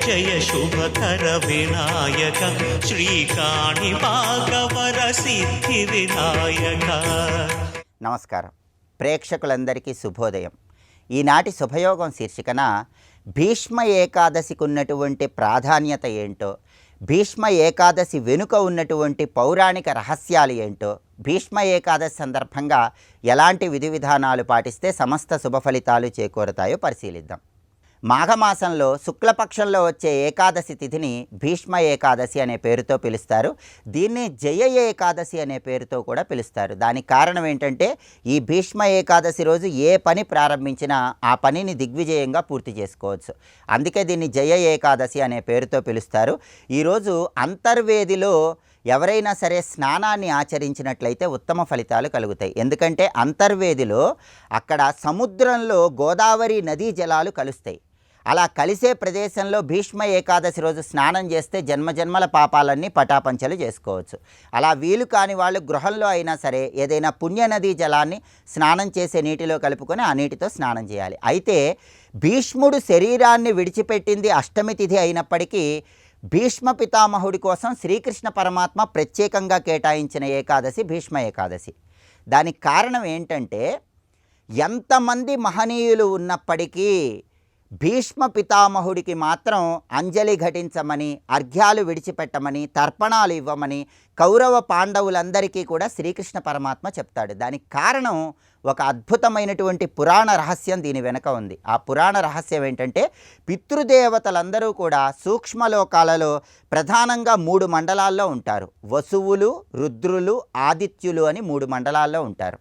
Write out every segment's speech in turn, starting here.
జయ శుభకర వినాయక శ్రీకాణి భాగవర సిద్ధి వినాయక. నమస్కారం ప్రేక్షకులందరికీ శుభోదయం. ఈనాటి శుభయోగం శీర్షికన భీష్మ ఏకాదశికి ఉన్నటువంటి ప్రాధాన్యత ఏంటో, భీష్మ ఏకాదశి వెనుక ఉన్నటువంటి పౌరాణిక రహస్యాలు ఏంటో, భీష్మ ఏకాదశి సందర్భంగా ఎలాంటి విధి విధానాలు పాటిస్తే సమస్త శుభ ఫలితాలు చేకూరతాయో పరిశీలిద్దాం. మాఘమాసంలో శుక్లపక్షంలో వచ్చే ఏకాదశి తిథిని భీష్మ ఏకాదశి అనే పేరుతో పిలుస్తారు. దీన్ని జయ ఏకాదశి అనే పేరుతో కూడా పిలుస్తారు. దానికి కారణం ఏంటంటే ఈ భీష్మ ఏకాదశి రోజు ఏ పని ప్రారంభించినా ఆ పనిని దిగ్విజయంగా పూర్తి చేసుకోవచ్చు. అందుకే దీన్ని జయ ఏకాదశి అనే పేరుతో పిలుస్తారు. ఈరోజు అంతర్వేదిలో ఎవరైనా సరే స్నానాన్ని ఆచరించినట్లయితే ఉత్తమ ఫలితాలు కలుగుతాయి. ఎందుకంటే అంతర్వేదిలో అక్కడ సముద్రంలో గోదావరి నదీ జలాలు కలుస్తాయి. అలా కలిసే ప్రదేశంలో భీష్మ ఏకాదశి రోజు స్నానం చేస్తే జన్మజన్మల పాపాలన్నీ పటాపంచలు చేసుకోవచ్చు. అలా వీలు కాని వాళ్ళు గృహంలో అయినా సరే ఏదైనా పుణ్యనదీ జలాన్ని స్నానం చేసే నీటిలో కలుపుకొని ఆ నీటితో స్నానం చేయాలి. అయితే భీష్ముడు శరీరాన్ని విడిచిపెట్టింది అష్టమి తిథి అయినప్పటికీ భీష్మ పితామహుడి కోసం శ్రీకృష్ణ పరమాత్మ ప్రత్యేకంగా కేటాయించిన ఏకాదశి భీష్మ ఏకాదశి. దానికి కారణం ఏంటంటే ఎంతమంది మహనీయులు ఉన్నప్పటికీ భీష్మ పితామహుడికి మాత్రం అంజలి ఘటించమని, అర్ఘ్యాలు విడిచిపెట్టమని, తర్పణాలు ఇవ్వమని కౌరవ పాండవులందరికీ కూడా శ్రీకృష్ణ పరమాత్మ చెప్తాడు. దానికి కారణం ఒక అద్భుతమైనటువంటి పురాణ రహస్యం దీని వెనుక ఉంది. ఆ పురాణ రహస్యం ఏంటంటే పితృదేవతలందరూ కూడా సూక్ష్మలోకాలలో ప్రధానంగా 3 మండలాల్లో ఉంటారు. వసువులు, రుద్రులు, ఆదిత్యులు అని 3 మండలాల్లో ఉంటారు.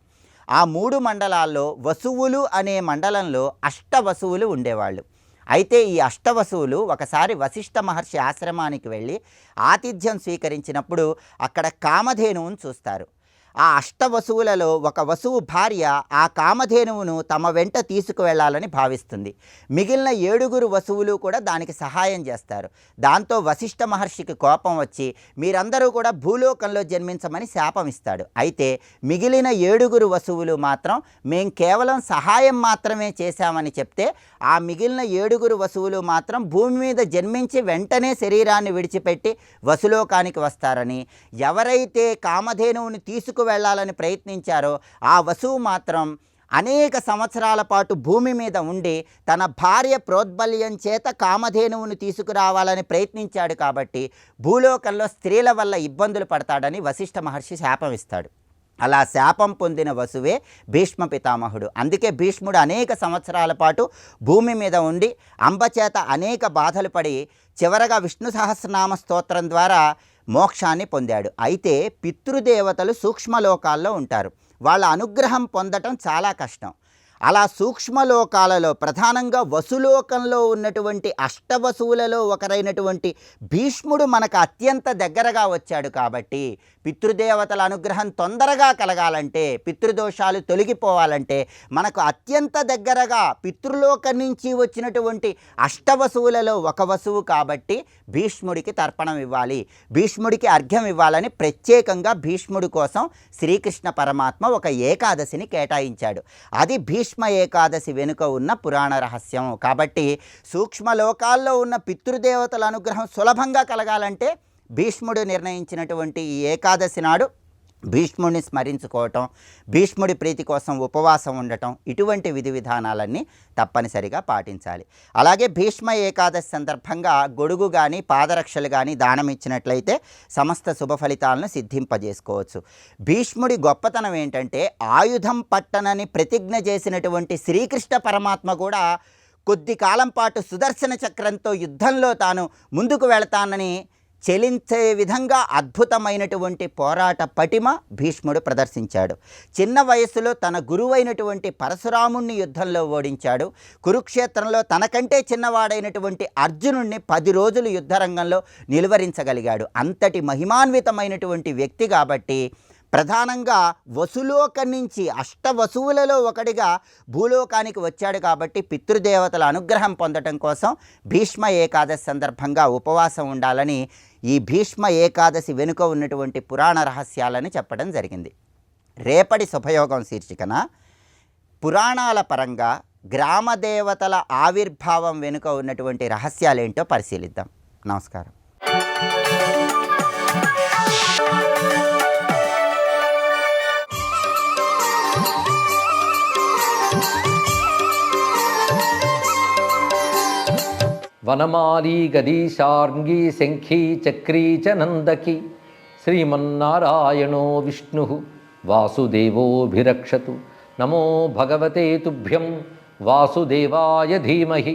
ఆ 3 మండలాల్లో వసువులు అనే మండలంలో అష్టవసువులు ఉండేవాళ్ళు. అయితే ఈ అష్టవసువులు ఒకసారి వశిష్ఠ మహర్షి ఆశ్రమానికి వెళ్ళి ఆతిథ్యం స్వీకరించినప్పుడు అక్కడ కామధేనువును చూస్తారు. ఆ అష్టవసువులలో ఒక వసువు భార్య ఆ కామధేనువును తమ వెంట తీసుకువెళ్లాలని భావిస్తుంది. మిగిలిన 7 వసువులు కూడా దానికి సహాయం చేస్తారు. దాంతో వశిష్ఠ మహర్షికి కోపం వచ్చి మీరందరూ కూడా భూలోకంలో జన్మించమని శాపం ఇస్తాడు. అయితే మిగిలిన 7 వసువులు మాత్రం మేం కేవలం సహాయం మాత్రమే చేశామని చెప్తే ఆ మిగిలిన 7 వసువులు మాత్రం భూమి మీద జన్మించి వెంటనే శరీరాన్ని విడిచిపెట్టి వసులోకానికి వస్తారని, ఎవరైతే కామధేనువుని వెళ్ళాలని ప్రయత్నించారో ఆ వసువు మాత్రం అనేక సంవత్సరాల పాటు భూమి మీద ఉండి తన భార్య ప్రోద్బల్యం చేత కామధేనువును తీసుకురావాలని ప్రయత్నించాడు కాబట్టి భూలోకంలో స్త్రీల వల్ల ఇబ్బందులు పడతాడని వశిష్ఠ మహర్షి శాపం ఇస్తాడు. అలా శాపం పొందిన వసువే భీష్మ పితామహుడు. అందుకే భీష్ముడు అనేక సంవత్సరాల పాటు భూమి మీద ఉండి అంబచేత అనేక బాధలు పడి చివరగా విష్ణు సహస్రనామ స్తోత్రం ద్వారా మోక్షాన్ని పొందాడు. అయితే పితృదేవతలు సూక్ష్మలోకాల్లో ఉంటారు. వాళ్ళ అనుగ్రహం పొందటం చాలా కష్టం. అలా సూక్ష్మలోకాలలో ప్రధానంగా వసులోకంలో ఉన్నటువంటి అష్టవసువులలో ఒకరైనటువంటి భీష్ముడు మనకు అత్యంత దగ్గరగా వచ్చాడు కాబట్టి పితృదేవతల అనుగ్రహం తొందరగా కలగాలంటే, పితృదోషాలు తొలగిపోవాలంటే మనకు అత్యంత దగ్గరగా పితృలోకం నుంచి వచ్చినటువంటి అష్టవసువులలో ఒక వసువు కాబట్టి భీష్ముడికి తర్పణం ఇవ్వాలి, భీష్ముడికి అర్ఘ్యం ఇవ్వాలని ప్రత్యేకంగా భీష్ముడి కోసం శ్రీకృష్ణ పరమాత్మ ఒక ఏకాదశిని కేటాయించాడు. అది భీష్మ ఏకాదశి వెనుక ఉన్న పురాణ రహస్యం. కాబట్టి సూక్ష్మలోకాల్లో ఉన్న పితృదేవతల అనుగ్రహం సులభంగా కలగాలంటే భీష్ముడు నిర్ణయించినటువంటి ఈ ఏకాదశి నాడు భీష్ముడిని స్మరించుకోవటం, భీష్ముడి ప్రీతి కోసం ఉపవాసం ఉండటం, ఇటువంటి విధి విధానాలన్నీ తప్పనిసరిగా పాటించాలి. అలాగే భీష్మ ఏకాదశి సందర్భంగా గొడుగు కానీ పాదరక్షలు కానీ దానం ఇచ్చినట్లయితే సమస్త శుభ ఫలితాలను సిద్ధింపజేసుకోవచ్చు. భీష్ముడి గొప్పతనం ఏంటంటే ఆయుధం పట్టనని ప్రతిజ్ఞ చేసినటువంటి శ్రీకృష్ణ పరమాత్మ కూడా కొద్ది కాలం పాటు సుదర్శన చక్రంతో యుద్ధంలో తాను ముందుకు వెళతానని చెలించే విధంగా అద్భుతమైనటువంటి పోరాట పటిమ భీష్ముడు ప్రదర్శించాడు. చిన్న వయస్సులో తన గురువైనటువంటి పరశురాముణ్ణి యుద్ధంలో ఓడించాడు. కురుక్షేత్రంలో తనకంటే చిన్నవాడైనటువంటి అర్జునుణ్ణి 10 రోజులు యుద్ధరంగంలో నిలువరించగలిగాడు. అంతటి మహిమాన్వితమైనటువంటి వ్యక్తి కాబట్టి ప్రధానంగా వసులోకం నుంచి అష్టవసువులలో ఒకటిగా భూలోకానికి వచ్చాడు కాబట్టి పితృదేవతల అనుగ్రహం పొందటం కోసం భీష్మ ఏకాదశి సందర్భంగా ఉపవాసం ఉండాలని ఈ భీష్మ ఏకాదశి వెనుక ఉన్నటువంటి పురాణ రహస్యాలని చెప్పడం జరిగింది. రేపటి శుభయోగం శీర్షికన పురాణాల పరంగా గ్రామ దేవతల ఆవిర్భావం వెనుక ఉన్నటువంటి రహస్యాలేంటో పరిశీలిద్దాం. నమస్కారం. వనమాలి గదీశార్ంగీ శంఖీ చక్రీ చ నందకి శ్రీమన్నారాయణో విష్ణు వాసుదేవోభిరక్షతు. నమో భగవతే తుభ్యం వాసుదేవాయ ధీమహి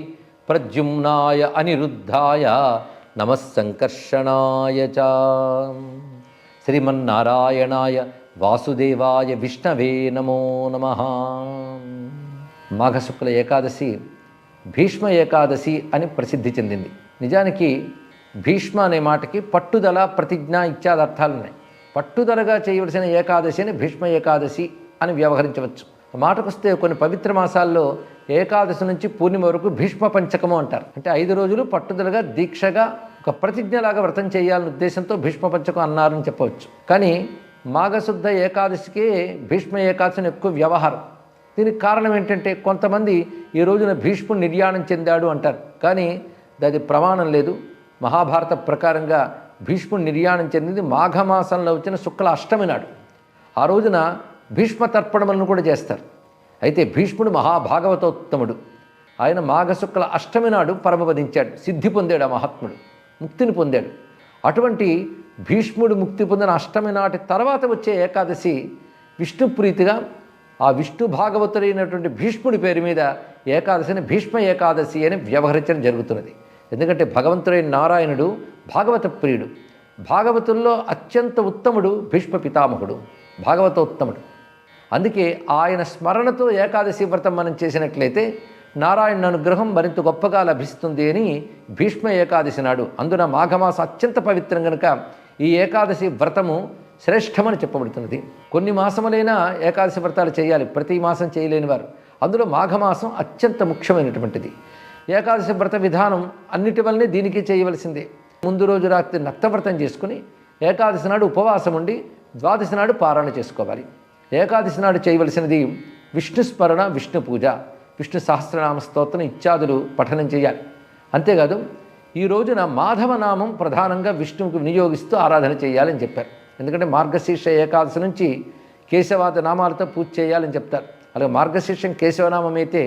ప్రద్యుమ్నాయ అనిరుద్ధాయ నమః సంకర్షణాయ చ. శ్రీమన్నారాయణాయ వాసుదేవాయ విష్ణవే నమో నమః. మాఘశుక్ల ఏకాదశి భీష్మ ఏకాదశి అని ప్రసిద్ధి చెందింది. నిజానికి భీష్మ అనే మాటకి పట్టుదల, ప్రతిజ్ఞ ఇత్యాది అర్థాలు ఉన్నాయి. పట్టుదలగా చేయవలసిన ఏకాదశిని భీష్మ ఏకాదశి అని వ్యవహరించవచ్చు. ఆ మాటకొస్తే కొన్ని పవిత్ర మాసాల్లో ఏకాదశి నుంచి పూర్ణిమ వరకు భీష్మ పంచకము అంటారు. అంటే 5 రోజులు పట్టుదలగా దీక్షగా ఒక ప్రతిజ్ఞలాగా వ్రతం చేయాలనే ఉద్దేశంతో భీష్మ పంచకం అన్నారని చెప్పవచ్చు. కానీ మాఘశుద్ధ ఏకాదశికి భీష్మ ఏకాదశిని ఎక్కువ వ్యవహారం. దీనికి కారణం ఏంటంటే కొంతమంది ఈ రోజున భీష్ముడు నిర్యాణం చెందాడు అంటారు. కానీ అది ప్రమాణం లేదు. మహాభారత ప్రకారంగా భీష్ముడు నిర్యాణం చెందింది మాఘమాసంలో వచ్చిన శుక్ల అష్టమి నాడు. ఆ రోజున భీష్మ తర్పణములను కూడా చేస్తారు. అయితే భీష్ముడు మహాభాగవతోత్తముడు. ఆయన మాఘశుక్ల అష్టమి నాడు పరమపదించాడు, సిద్ధి పొందాడు. ఆ మహాత్ముడు ముక్తిని పొందాడు. అటువంటి భీష్ముడు ముక్తి పొందిన అష్టమి నాటి తర్వాత వచ్చే ఏకాదశి విష్ణుప్రీతిగా ఆ విష్ణు భాగవతుడైనటువంటి భీష్ముడి పేరు మీద ఏకాదశిని భీష్మ ఏకాదశి అని వ్యవహరించడం జరుగుతున్నది. ఎందుకంటే భగవంతుడైన నారాయణుడు భాగవత ప్రియుడు. భాగవతుల్లో అత్యంత ఉత్తముడు భీష్మ పితామహుడు, భాగవతోత్తముడు. అందుకే ఆయన స్మరణతో ఏకాదశి వ్రతం మనం చేసినట్లయితే నారాయణ అనుగ్రహం మరింత గొప్పగా లభిస్తుంది అని భీష్మ ఏకాదశి నాడు. అందున మాఘమాసం అత్యంత పవిత్రం కనుక ఈ ఏకాదశి వ్రతము శ్రేష్టమని చెప్పబడుతున్నది. కొన్ని మాసములైనా ఏకాదశి వ్రతాలు చేయాలి, ప్రతి మాసం చేయలేని వారు. అందులో మాఘమాసం అత్యంత ముఖ్యమైనటువంటిది. ఏకాదశి వ్రత విధానం అన్నిటి వల్లనే దీనికి చేయవలసిందే. ముందు రోజు రాత్రి నక్తవ్రతం చేసుకుని ఏకాదశి నాడు ఉపవాసం ఉండి ద్వాదశి నాడు పారాయణ చేసుకోవాలి. ఏకాదశి నాడు చేయవలసినది విష్ణు స్మరణ, విష్ణు పూజ, విష్ణు సహస్రనామ స్తోత్రం ఇత్యాదులు పఠనం చేయాలి. అంతేకాదు ఈ రోజున మాధవనామం ప్రధానంగా విష్ణువుకు వినియోగిస్తూ ఆరాధన చేయాలని చెప్పారు. ఎందుకంటే మార్గశీర్ష ఏకాదశి నుంచి కేశవాద నామాలతో పూజ చేయాలని చెప్తారు. అలాగే మార్గశీర్షం కేశవనామం అయితే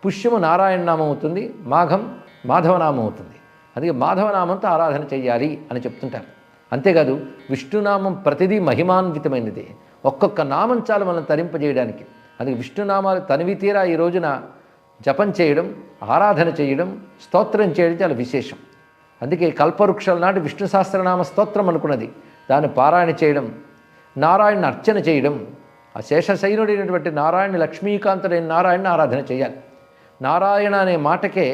పుష్యము నారాయణ నామం అవుతుంది, మాఘం మాధవనామం అవుతుంది. అందుకే మాధవనామంతో ఆరాధన చేయాలి అని చెప్తుంటారు. అంతేకాదు విష్ణునామం ప్రతిదీ మహిమాన్వితమైనది. ఒక్కొక్క నామం చాలు మనం తరింపజేయడానికి. అందుకే విష్ణునామాలు తనివి తీరా ఈ రోజున జపం చేయడం, ఆరాధన చేయడం, స్తోత్రం చేయడం చాలా విశేషం. అందుకే కల్పవృక్షాల నాటి విష్ణు సహస్రనామ స్తోత్రం అనుకున్నది. దాన్ని పారాయణ చేయడం, నారాయణ అర్చన చేయడం, ఆ శేషశైనుడైనటువంటి నారాయణ, లక్ష్మీకాంతుడైన నారాయణ ఆరాధన చేయాలి. నారాయణ అనే మాటకే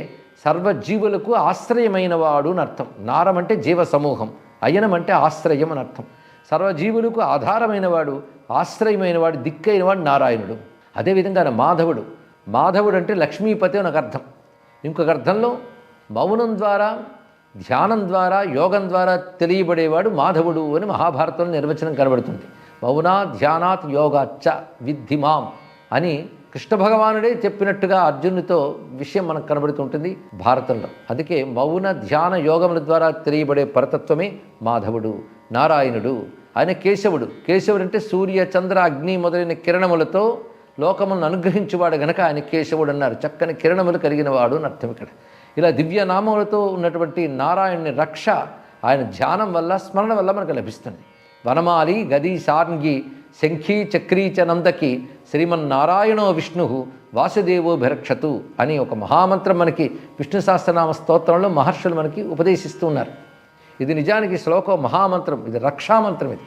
సర్వజీవులకు ఆశ్రయమైన వాడు అని అర్థం. నారం అంటే జీవ సమూహం, అయనం అంటే ఆశ్రయం అని అర్థం. సర్వజీవులకు ఆధారమైన వాడు, ఆశ్రయమైన వాడు, దిక్కైన వాడు నారాయణుడు. అదేవిధంగా మాధవుడు, మాధవుడు అంటే లక్ష్మీపతి అని ఒక అర్థం. ఇంకొక అర్థంలో మౌనం ద్వారా, ధ్యానం ద్వారా, యోగం ద్వారా తెలియబడేవాడు మాధవుడు అని మహాభారతంలో నిర్వచనం కనబడుతుంది. మౌనా ధ్యానాత్ యోగాచ్చ విద్ధిమాం అని కృష్ణ భగవానుడే చెప్పినట్టుగా అర్జునుడితో విషయం మనకు కనబడుతుంటుంది భారతంలో. అందుకే మౌన ధ్యాన యోగముల ద్వారా తెలియబడే పరతత్వమే మాధవుడు, నారాయణుడు. ఆయన కేశవుడు. కేశవుడు అంటే సూర్య చంద్ర అగ్ని మొదలైన కిరణములతో లోకములను అనుగ్రహించువాడు గనక ఆయన కేశవుడు అన్నారు. చక్కని కిరణములు కలిగిన వాడు అని అర్థం ఇక్కడ. ఇలా దివ్యనామములతో ఉన్నటువంటి నారాయణుని రక్ష ఆయన ధ్యానం వల్ల, స్మరణ వల్ల మనకు లభిస్తుంది. వనమాలి గది సార్ంగి శంఖీ చక్రీ చ నందకి శ్రీమన్నారాయణో విష్ణు వాసుదేవోభిరక్షతు అని ఒక మహామంత్రం మనకి విష్ణు సహస్రనామ స్తోత్రంలో మహర్షులు మనకి ఉపదేశిస్తూ ఉన్నారు. ఇది నిజానికి శ్లోకం మహామంత్రం, ఇది రక్షామంత్రం. ఇది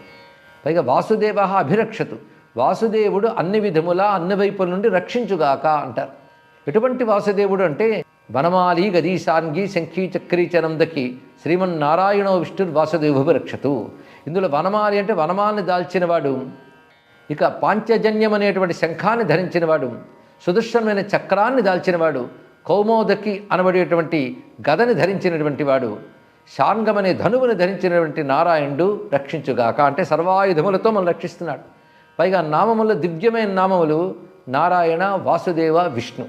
పైగా వాసుదేవ అభిరక్షతు, వాసుదేవుడు అన్ని విధములా అన్ని వైపుల నుండి రక్షించుగాక అంటారు. ఎటువంటి వాసుదేవుడు అంటే వనమాలి గదీశాంగి శంఖీ చక్రీ చ నందకి శ్రీమన్నారాయణో విష్ణుర్ వాసుదేవోభిరక్షతు. ఇందులో వనమాలి అంటే వనమాలని దాల్చినవాడు, ఇక పాంచజన్యం అనేటువంటి శంఖాన్ని ధరించినవాడు, సుదర్శనమైన చక్రాన్ని దాల్చినవాడు, కౌమోదకి అనబడేటువంటి గదని ధరించినటువంటి వాడు, శాంగమనే ధనువుని ధరించినటువంటి నారాయణుడు రక్షించుగాక అంటే సర్వాయుధములతో మనం రక్షిస్తున్నాడు. పైగా నామముల దివ్యమైన నామములు నారాయణ, వాసుదేవ, విష్ణు.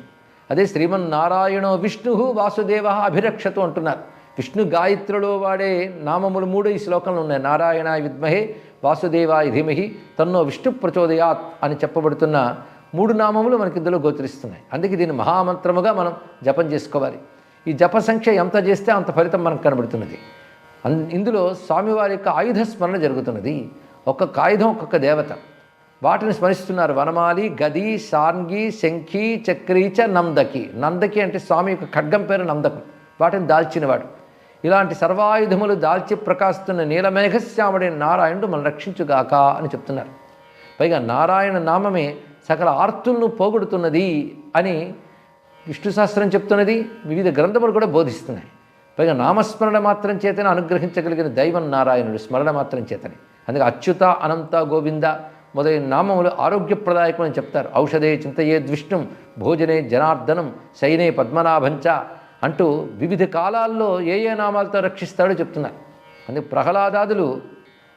అదే శ్రీమన్నారాయణో విష్ణు వాసుదేవ అభిరక్షతు అంటున్నారు. విష్ణు గాయత్రిలో వాడే నామములు 3 ఈ శ్లోకంలో ఉన్నాయి. నారాయణాయ విద్మహే వాసుదేవాయ ధీమహి తన్నో విష్ణు ప్రచోదయాత్ అని చెప్పబడుతున్న 3 నామములు మనకి ఇందులో గోచరిస్తున్నాయి. అందుకే దీన్ని మహామంత్రముగా మనం జపం చేసుకోవాలి. ఈ జప సంఖ్య ఎంత చేస్తే అంత ఫలితం మనకు కనబడుతున్నది. ఇందులో స్వామివారి యొక్క ఆయుధ స్మరణ జరుగుతున్నది. ఒక్కొక్క ఆయుధం ఒక్కొక్క దేవత, వాటిని స్మరిస్తున్నారు. వనమాలి, గది, సాంగి, శంఖి, చక్రీచ, నందకి. నందకి అంటే స్వామి యొక్క ఖడ్గం పేరు నందకం, వాటిని దాల్చినవాడు. ఇలాంటి సర్వాయుధములు దాల్చి ప్రకాశిస్తున్న నీలమేఘశ్యాముడైన నారాయణుడు మనం రక్షించుగాక అని చెప్తున్నారు. పైగా నారాయణ నామమే సకల ఆర్తులను పోగొడుతున్నది అని విష్ణు శాస్త్రం చెప్తున్నది, వివిధ గ్రంథములు కూడా బోధిస్తున్నాయి. పైగా నామస్మరణ మాత్రం చేతనే అనుగ్రహించగలిగిన దైవం నారాయణుడు, స్మరణ మాత్రం చేతనే. అందుకే అచ్యుత, అనంత, గోవింద మొదలైన నామములు ఆరోగ్యప్రదాయకమని చెప్తారు. ఔషధే చింతయేద్విష్ణుం భోజనే జనార్దనం శయనే పద్మనాభంచ అంటూ వివిధ కాలాల్లో ఏ నామాలతో రక్షిస్తాడో చెప్తున్నారు. అందుకే ప్రహ్లాదాదులు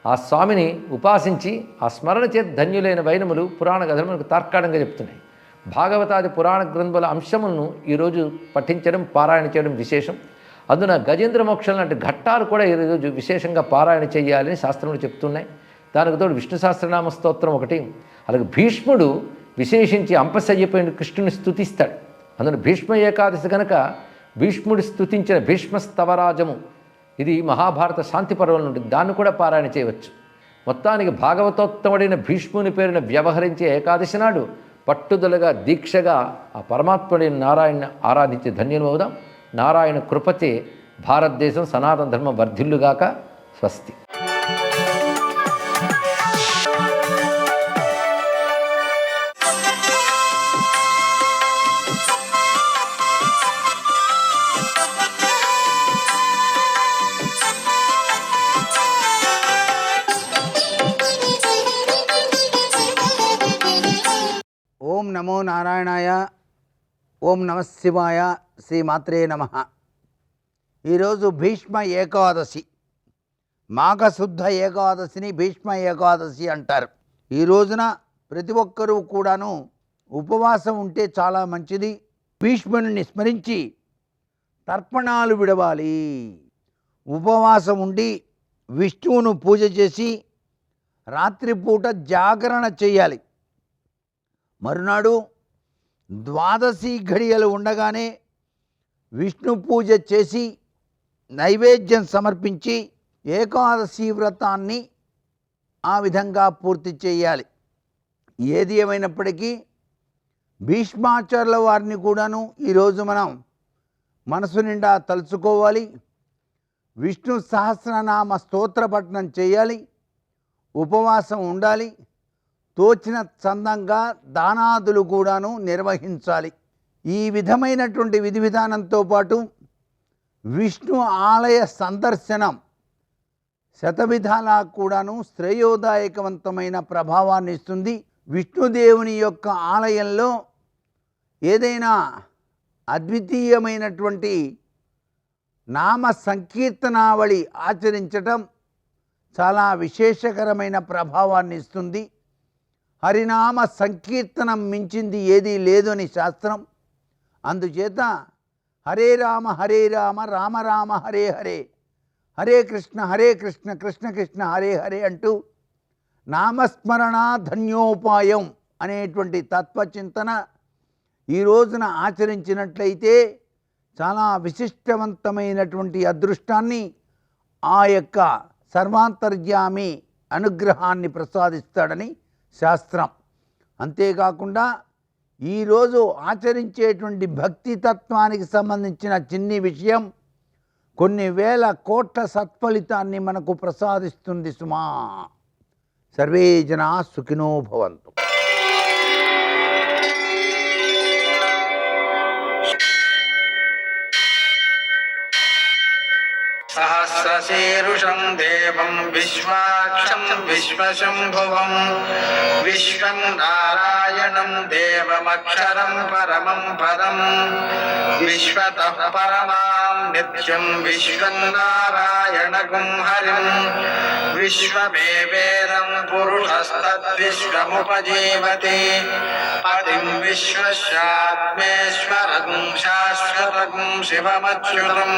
ఆ స్వామిని ఉపాసించి ఆ స్మరణ చేత ధన్యులైన వైనములు పురాణ కథలు మనకు తార్కాణంగా చెప్తున్నాయి. భాగవతాది పురాణ గ్రంథముల అంశములను ఈరోజు పఠించడం, పారాయణ చేయడం విశేషం. అందున గజేంద్ర మోక్షం లాంటి ఘట్టాలు కూడా ఈరోజు విశేషంగా పారాయణ చేయాలని శాస్త్రములు చెప్తున్నాయి. దానికి తోడు విష్ణు సహస్రనామ స్తోత్రం ఒకటి. అలాగే భీష్ముడు విశేషించి అంపశయ్యపోయిన కృష్ణుని స్తుతిస్తాడు. అందున భీష్మ ఏకాదశి కనుక భీష్ముడు స్తుతించిన భీష్మస్తవరాజము ఇది మహాభారత శాంతి పర్వం నుండి, దాన్ని కూడా పారాయణ చేయవచ్చు. మొత్తానికి భాగవతోత్తముడైన భీష్ముని పేరున వ్యవహరించే ఏకాదశి నాడు పట్టుదలగా దీక్షగా ఆ పరమాత్ముడైన నారాయణ ఆరాధించి ధన్యులమవుదాం. నారాయణ కృపచే భారతదేశం సనాతన ధర్మం వర్ధిల్లుగాక. స్వస్తి. ఓం నమో నారాయణాయ. ఓం నమ శివాయ. శ్రీమాత్రే నమ. ఈరోజు భీష్మ ఏకాదశి, మాఘశుద్ధ ఏకాదశిని భీష్మ ఏకాదశి అంటారు. ఈ రోజున ప్రతి ఒక్కరూ కూడాను ఉపవాసం ఉంటే చాలా మంచిది. భీష్ముని స్మరించి తర్పణాలు విడవాలి. ఉపవాసం ఉండి విష్ణువును పూజ చేసి రాత్రిపూట జాగరణ చేయాలి. మరునాడు ద్వాదశి ఘడియలు ఉండగానే విష్ణు పూజ చేసి నైవేద్యం సమర్పించి ఏకాదశి వ్రతాన్ని ఆ విధంగా పూర్తి చేయాలి. ఏది ఏమైనప్పటికీ భీష్మాచార్యుల వారిని కూడాను ఈరోజు మనం మనసు నిండా తలుచుకోవాలి. విష్ణు సహస్రనామ స్తోత్ర పఠనం చేయాలి. ఉపవాసం ఉండాలి. తోచిన చందంగా దానాదులు కూడాను నిర్వహించాలి. ఈ విధమైనటువంటి విధి విధానంతో పాటు విష్ణు ఆలయ సందర్శనం శతవిధాలా కూడాను శ్రేయోదాయకవంతమైన ప్రభావాన్ని ఇస్తుంది. విష్ణుదేవుని యొక్క ఆలయంలో ఏదైనా అద్వితీయమైనటువంటి నామ సంకీర్తనావళి ఆచరించటం చాలా విశేషకరమైన ప్రభావాన్ని ఇస్తుంది. హరినామ సంకీర్తనం మించింది ఏదీ లేదు అని శాస్త్రం. అందుచేత హరే రామ రామ రామ హరే హరే, హరే కృష్ణ కృష్ణ కృష్ణ హరే హరే అంటూ నామస్మరణ ధన్యోపాయం అనేటువంటి తత్వచింతన ఈ రోజున ఆచరించినట్లయితే చాలా విశిష్టవంతమైనటువంటి అదృష్టాన్ని ఆ యొక్క సర్వాంతర్యామి అనుగ్రహాన్ని ప్రసాదిస్తాడని శాస్త్రం. అంతేకాకుండా ఈరోజు ఆచరించేటువంటి భక్తి తత్వానికి సంబంధించిన చిన్ని విషయం కొన్ని వేల కోట్ల సత్ఫలితాన్ని మనకు ప్రసాదిస్తుంది సుమా. సర్వే జనా సుఖినో భవంతు. सहस्रशीर्षं देवं विश्वाक्षं विश्वशम्भुवं విశ్వం నారాయణం దేవమక్షరం పరమం పదం విశ్వతః పరమాం నిత్యం విశ్వం నారాయణగుం హరిం విశ్వమేవేదం పురుషస్తద్విశ్వముపజీవతి పతిం విశ్వస్యాత్మేశ్వరం శాశ్వతం శివమచ్యుతం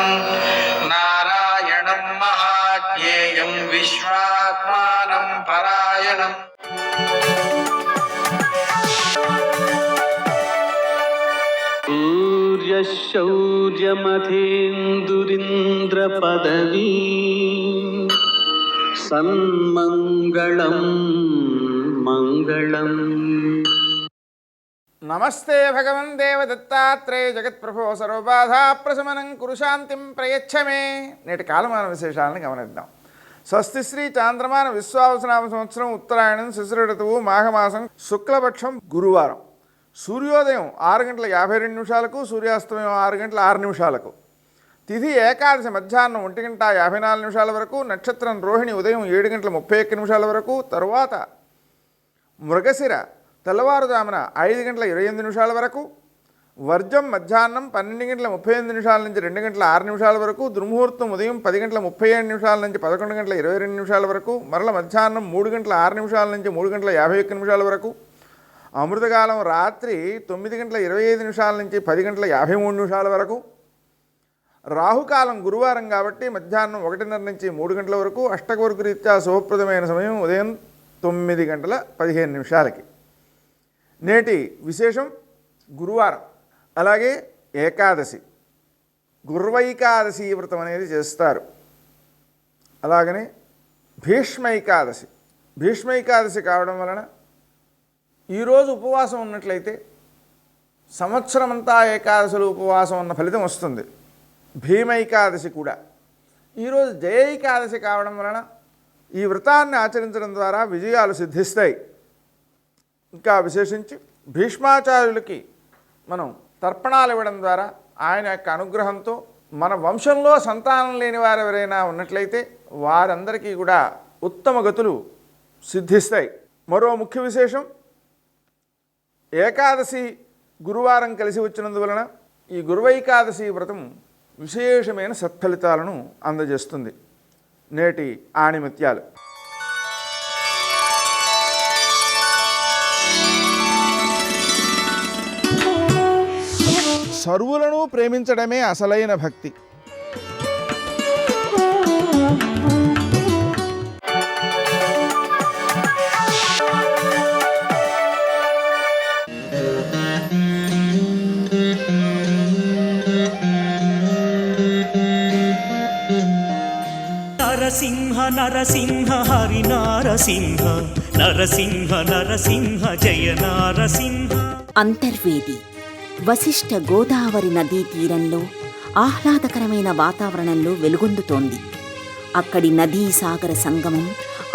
నారాయణం మహాజ్ఞేయం విశ్వాత్మానం పరాయణం. శౌర్యమథేందురింద్రపదవీ సన్మంగళం మంగళం. నమస్తే భగవన్ దేవదత్తాత్రేయ జగత్ప్రభో సర్వబాధాప్రశమనం కురు శాంతిం ప్రయచ్చమే. నేటి కాలమాన విశేషాలను గమనిద్దాం. స్వస్తి శ్రీ చాంద్రమాన విశ్వావసనామ సంవత్సరం ఉత్తరాయణం శిశిర ఋతువు మాఘమాసం శుక్లపక్షం గురువారం. సూర్యోదయం 6:52 సూర్యాస్తమయం 6:06. తిథి ఏకాదశి మధ్యాహ్నం 1:54 వరకు. నక్షత్రం రోహిణి ఉదయం 7:31 వరకు. తరువాత మృగశిర తెల్లవారుజామున 5:28 వరకు. వర్జం మధ్యాహ్నం 12:35 నుంచి 2:06 వరకు. దుర్ముహూర్తం ఉదయం 10:37 నుంచి 11:22 వరకు. మరల మధ్యాహ్నం 3:06 నుంచి 3:51 వరకు. అమృతకాలం రాత్రి 9:25 నుంచి 10:53 వరకు. రాహుకాలం గురువారం కాబట్టి మధ్యాహ్నం 1:30 నుంచి 3 గంటల వరకు. అష్టకవర్గ రీత్యా శుభప్రదమైన సమయం ఉదయం 9:15. నేటి విశేషం గురువారం, అలాగే ఏకాదశి, గుర్వైకాదశి వ్రతం అనేది చేస్తారు. అలాగనే భీష్మైకాదశి. భీష్మైకాదశి కావడం వలన ఈరోజు ఉపవాసం ఉన్నట్లయితే సంవత్సరమంతా ఏకాదశులు ఉపవాసం ఉన్న ఫలితం వస్తుంది. భీమైకాదశి కూడా. ఈరోజు జయైకాదశి కావడం వలన ఈ వ్రతాన్ని ఆచరించడం ద్వారా విజయాలు సిద్ధిస్తాయి. ఇంకా విశేషించి భీష్మాచార్యులకి మనం తర్పణాలు ఇవ్వడం ద్వారా ఆయన యొక్క అనుగ్రహంతో మన వంశంలో సంతానం లేని వారు ఎవరైనా ఉన్నట్లయితే వారందరికీ కూడా ఉత్తమ గతులు సిద్ధిస్తాయి. మరో ముఖ్య విశేషం, ఏకాదశి గురువారం కలిసి వచ్చినందువలన ఈ గురువైకాదశి వ్రతం విశేషమైన సత్ఫలితాలను అందజేస్తుంది. నేటి ఆణిముత్యాలు. సర్వులను ప్రేమించడమే అసలైన భక్తి. నరసింహ నరసింహ హరి నారసింహ నరసింహ నరసింహ జయ నారసింహ. అంతర్వేది వశిష్ఠ గోదావరి నదీ తీరంలో ఆహ్లాదకరమైన వాతావరణంలో వెలుగొందుతోంది. అక్కడి నదీ సాగర సంగమం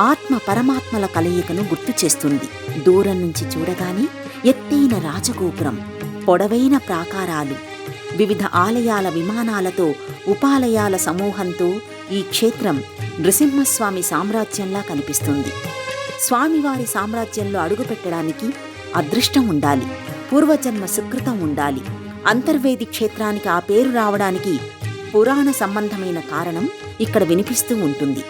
ఆత్మ పరమాత్మల కలయికను గుర్తు చేస్తుంది. దూరం నుంచి చూడగానే ఎత్తైన రాజగోపురం, పొడవైన ప్రాకారాలు, వివిధ ఆలయాల విమానాలతో ఉపాలయాల సమూహంతో ఈ క్షేత్రం నృసింహస్వామి సామ్రాజ్యంలా కనిపిస్తుంది. స్వామివారి సామ్రాజ్యంలో అడుగుపెట్టడానికి అదృష్టం ఉండాలి, పూర్వజన్మ సుకృతం ఉండాలి. అంతర్వేది క్షేత్రానికి ఆ పేరు రావడానికి పురాణ సంబంధమైన కారణం ఇక్కడ వినిపిస్తూ ఉంటుంది.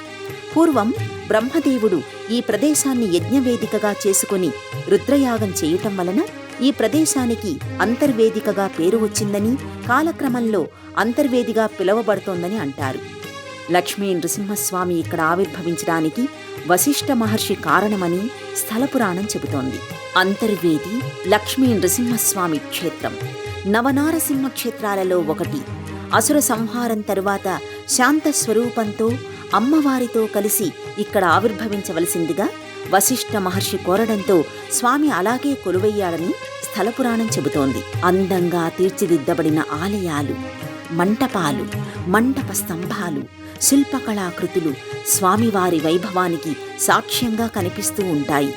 పూర్వం బ్రహ్మదేవుడు ఈ ప్రదేశాన్ని యజ్ఞవేదికగా చేసుకుని రుద్రయాగం చేయటం వలన ఈ ప్రదేశానికి అంతర్వేదికగా పేరు వచ్చిందని, కాలక్రమంలో అంతర్వేదిగా పిలువబడుతోందని అంటారు. లక్ష్మీ నృసింహస్వామి ఇక్కడ ఆవిర్భవించడానికి వశిష్ఠ మహర్షి కారణమని స్థల పురాణం చెబుతోంది. అంతర్వేది లక్ష్మీ నృసింహస్వామి క్షేత్రం నవనారసింహ క్షేత్రాలలో ఒకటి. అసుర సంహారం తరువాత శాంత స్వరూపంతో అమ్మవారితో కలిసి ఇక్కడ ఆవిర్భవించవలసిందిగా వశిష్ఠ మహర్షి కోరడంతో స్వామి అలాగే కొలువయ్యాడని స్థల పురాణం చెబుతోంది. అందంగా తీర్చిదిద్దబడిన ఆలయాలు, మంటపాలు, మంటప స్తంభాలు, శిల్పకళాకృతులు స్వామివారి వైభవానికి సాక్ష్యంగా కనిపిస్తూ ఉంటాయి.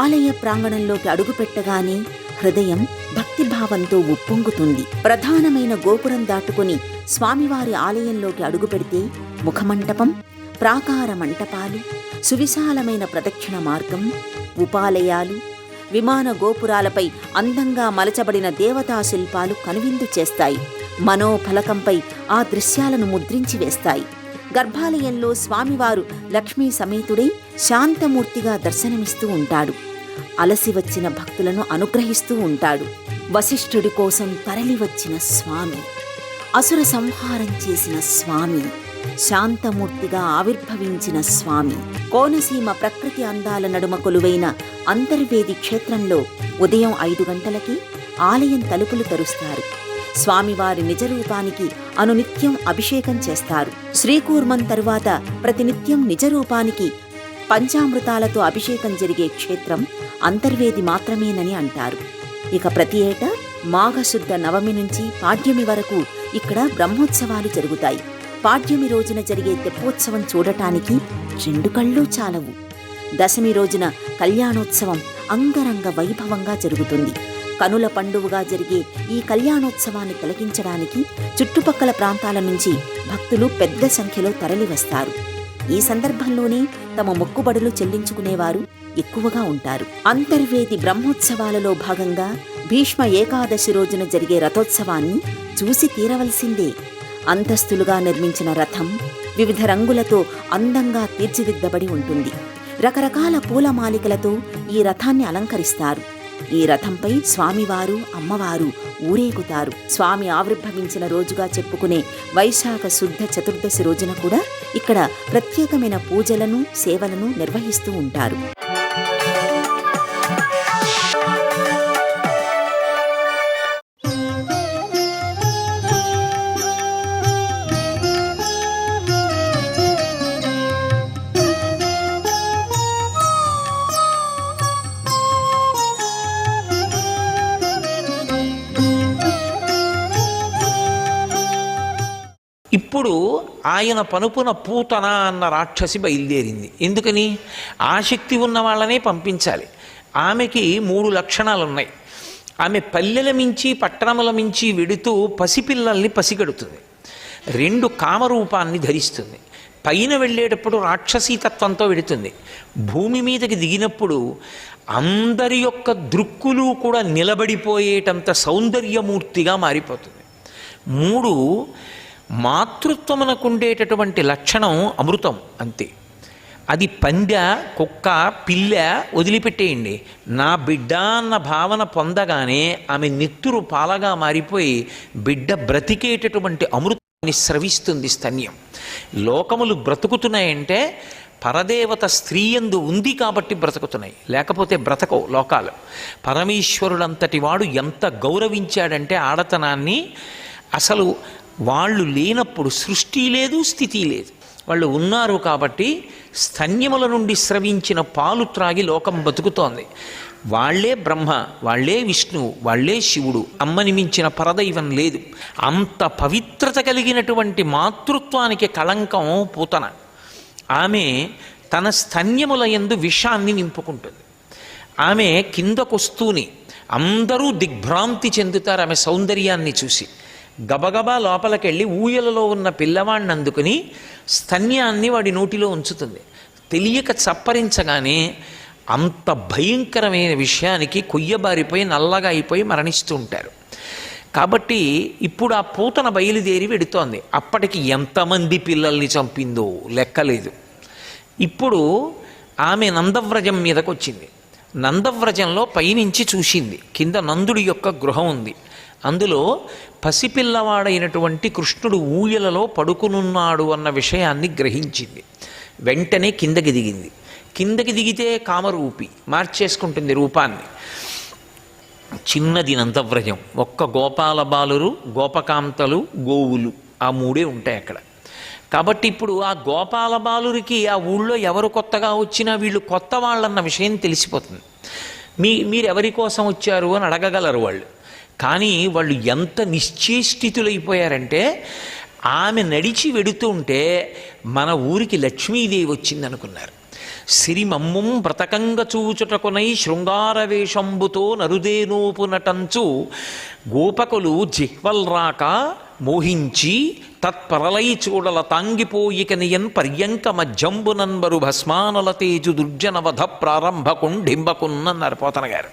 ఆలయ ప్రాంగణంలోకి అడుగుపెట్టగానే హృదయం భక్తిభావంతో ఉప్పొంగుతుంది. ప్రధానమైన గోపురం దాటుకుని స్వామివారి ఆలయంలోకి అడుగుపెడితే ముఖమంటపం, ప్రాకార మంటపాలు, సువిశాలమైన ప్రదక్షిణ మార్గం, ఉపాలయాలు, విమాన గోపురాలపై అందంగా మలచబడిన దేవతా శిల్పాలు కనువిందు చేస్తాయి. మనోఫలకంపై ఆ దృశ్యాలను ముద్రించి వేస్తాయి. గర్భాలయంలో స్వామివారు లక్ష్మీ సమేతుడై శాంతమూర్తిగా దర్శనమిస్తూ ఉంటాడు. అలసి వచ్చిన భక్తులను అనుగ్రహిస్తూ ఉంటాడు. వశిష్ఠుడి కోసం తరలివచ్చిన స్వామి, అసుర సంహారం చేసిన స్వామి, శాంతమూర్తిగా ఆవిర్భవించిన స్వామి. కోనసీమ ప్రకృతి అందాల నడుమ కొలువైన అంతర్వేది క్షేత్రంలో ఉదయం 5 గంటలకి ఆలయం తలుపులు తెరుస్తారు. స్వామివారి నిజరూపానికి అనునిత్యం అభిషేకం చేస్తారు. శ్రీకూర్మం తరువాత ప్రతినిత్యం నిజరూపానికి పంచామృతాలతో అభిషేకం జరిగే క్షేత్రం అంతర్వేది మాత్రమేనని అంటారు. ఇక ప్రతి ఏటా మాఘశుద్ధ నవమి నుంచి పాడ్యమి వరకు ఇక్కడ బ్రహ్మోత్సవాలు జరుగుతాయి. పాడ్యమి రోజున జరిగే తెప్పోత్సవం చూడటానికి 2 కళ్ళు చాలవు. దశమి రోజున కళ్యాణోత్సవం అంగరంగ వైభవంగా జరుగుతుంది. కనుల పండువగా జరిగే ఈ కళ్యాణోత్సవాన్ని తిలకించడానికి చుట్టుపక్కల ప్రాంతాల నుంచి భక్తులు పెద్ద సంఖ్యలో తరలివస్తారు. ఈ సందర్భంలోనే తమ మొక్కుబడులు చెల్లించుకునేవారు ఎక్కువగా ఉంటారు. అంతర్వేది బ్రహ్మోత్సవాలలో భాగంగా భీష్మ ఏకాదశి రోజున జరిగే రథోత్సవాన్ని చూసి తీరవలసిందే. అంతస్తులుగా నిర్మించిన రథం వివిధ రంగులతో అందంగా తీర్చిదిద్దబడి ఉంటుంది. రకరకాల పూలమాలికలతో ఈ రథాన్ని అలంకరిస్తారు. ఈ రథంపై స్వామివారు, అమ్మవారు ఊరేగుతారు. స్వామి ఆవిర్భవించిన రోజుగా చెప్పుకునే వైశాఖ శుద్ధ చతుర్దశి రోజున కూడా ఇక్కడ ప్రత్యేకమైన పూజలను, సేవలను నిర్వహిస్తూ ఉంటారు. ఇప్పుడు ఆయన పనుపున పూతన అన్న రాక్షసి బయలుదేరింది. ఎందుకని? ఆసక్తి ఉన్న వాళ్ళనే పంపించాలి. ఆమెకి 3 లక్షణాలు ఉన్నాయి. ఆమె పల్లెల మించి పట్టణముల మించి వెడుతూ పసిపిల్లల్ని పసిగడుతుంది. 2 కామరూపాన్ని ధరిస్తుంది. పైన వెళ్ళేటప్పుడు రాక్షసీతత్వంతో వెడుతుంది. భూమి మీదకి దిగినప్పుడు అందరి యొక్క దృక్కులు కూడా నిలబడిపోయేటంత సౌందర్యమూర్తిగా మారిపోతుంది. 3 మాతృత్వమునకుండేటటువంటి లక్షణం అమృతం అంతే. అది పందె, కుక్క, పిల్ల వదిలిపెట్టేయండి. నా బిడ్డ అన్న భావన పొందగానే ఆమె నెత్తురు పాలగా మారిపోయి బిడ్డ బ్రతికేటటువంటి అమృతాన్ని స్రవిస్తుంది స్తన్యం. లోకములు బ్రతుకుతున్నాయంటే పరదేవత స్త్రీయందు ఉంది కాబట్టి బ్రతుకుతున్నాయి, లేకపోతే బ్రతకవు లోకాలు. పరమేశ్వరుడంతటి వాడు ఎంత గౌరవించాడంటే ఆడతనాన్ని, అసలు వాళ్ళు లేనప్పుడు సృష్టి లేదు, స్థితి లేదు. వాళ్ళు ఉన్నారు కాబట్టి స్తన్యముల నుండి స్రవించిన పాలు త్రాగి లోకం బతుకుతోంది. వాళ్లే బ్రహ్మ, వాళ్లే విష్ణువు, వాళ్లే శివుడు. అమ్మని మించిన పరదైవం లేదు. అంత పవిత్రత కలిగినటువంటి మాతృత్వానికి కళంకం పూతన. ఆమె తన స్తన్యముల యందు విషాన్ని నింపుకుంటుంది. ఆమె కిందకొస్తూనే అందరూ దిగ్భ్రాంతి చెందుతారు ఆమె సౌందర్యాన్ని చూసి. గబగబా లోపలికెళ్ళి ఊయలలో ఉన్న పిల్లవాడిని అందుకుని స్తన్యాన్ని వాడి నోటిలో ఉంచుతుంది. తెలియక చప్పరించగానే అంత భయంకరమైన విషయానికి కొయ్యబారిపోయి నల్లగా అయిపోయి మరణిస్తూ ఉంటారు. కాబట్టి ఇప్పుడు ఆ పూతన బయలుదేరి వెడుతోంది. అప్పటికి ఎంతమంది పిల్లల్ని చంపిందో లెక్కలేదు. ఇప్పుడు ఆమె నందవ్రజం మీదకు వచ్చింది. నందవ్రజంలో పైనుంచి చూసింది. కింద నందుడి యొక్క గృహం ఉంది. అందులో పసిపిల్లవాడైనటువంటి కృష్ణుడు ఊయలలో పడుకునున్నాడు అన్న విషయాన్ని గ్రహించింది. వెంటనే కిందకి దిగింది. కిందకి దిగితే కామరూపి మార్చేసుకుంటుంది రూపాన్ని. చిన్నది నందవ్రజం. ఒక్క గోపాల బాలురు, గోపకాంతలు, గోవులు, ఆ 3 ఉంటాయి అక్కడ. కాబట్టి ఇప్పుడు ఆ గోపాల బాలురికి ఆ ఊళ్ళో ఎవరు కొత్తగా వచ్చినా వీళ్ళు కొత్త వాళ్ళన్న విషయం తెలిసిపోతుంది. మీరు ఎవరి కోసం వచ్చారు అని అడగగలరు వాళ్ళు. కానీ వాళ్ళు ఎంత నిశ్చేష్టితులైపోయారంటే ఆమె నడిచి వెడుతుంటే మన ఊరికి లక్ష్మీదేవి వచ్చిందనుకున్నారు. సిరిమమ్ముం బ్రతకంగ చూచుటకునై శృంగారవేషంబుతో నరుదేనోపు నటంచు గోపకులు జిహ్వల్రాక మోహించి తత్పరలై చూడల తాంగిపోయికనియన్ పర్యంక మధ్యంబునన్బరు భస్మానల తేజు దుర్జనవధ ప్రారంభకుండింబకున్నన్నారు పోతన గారు.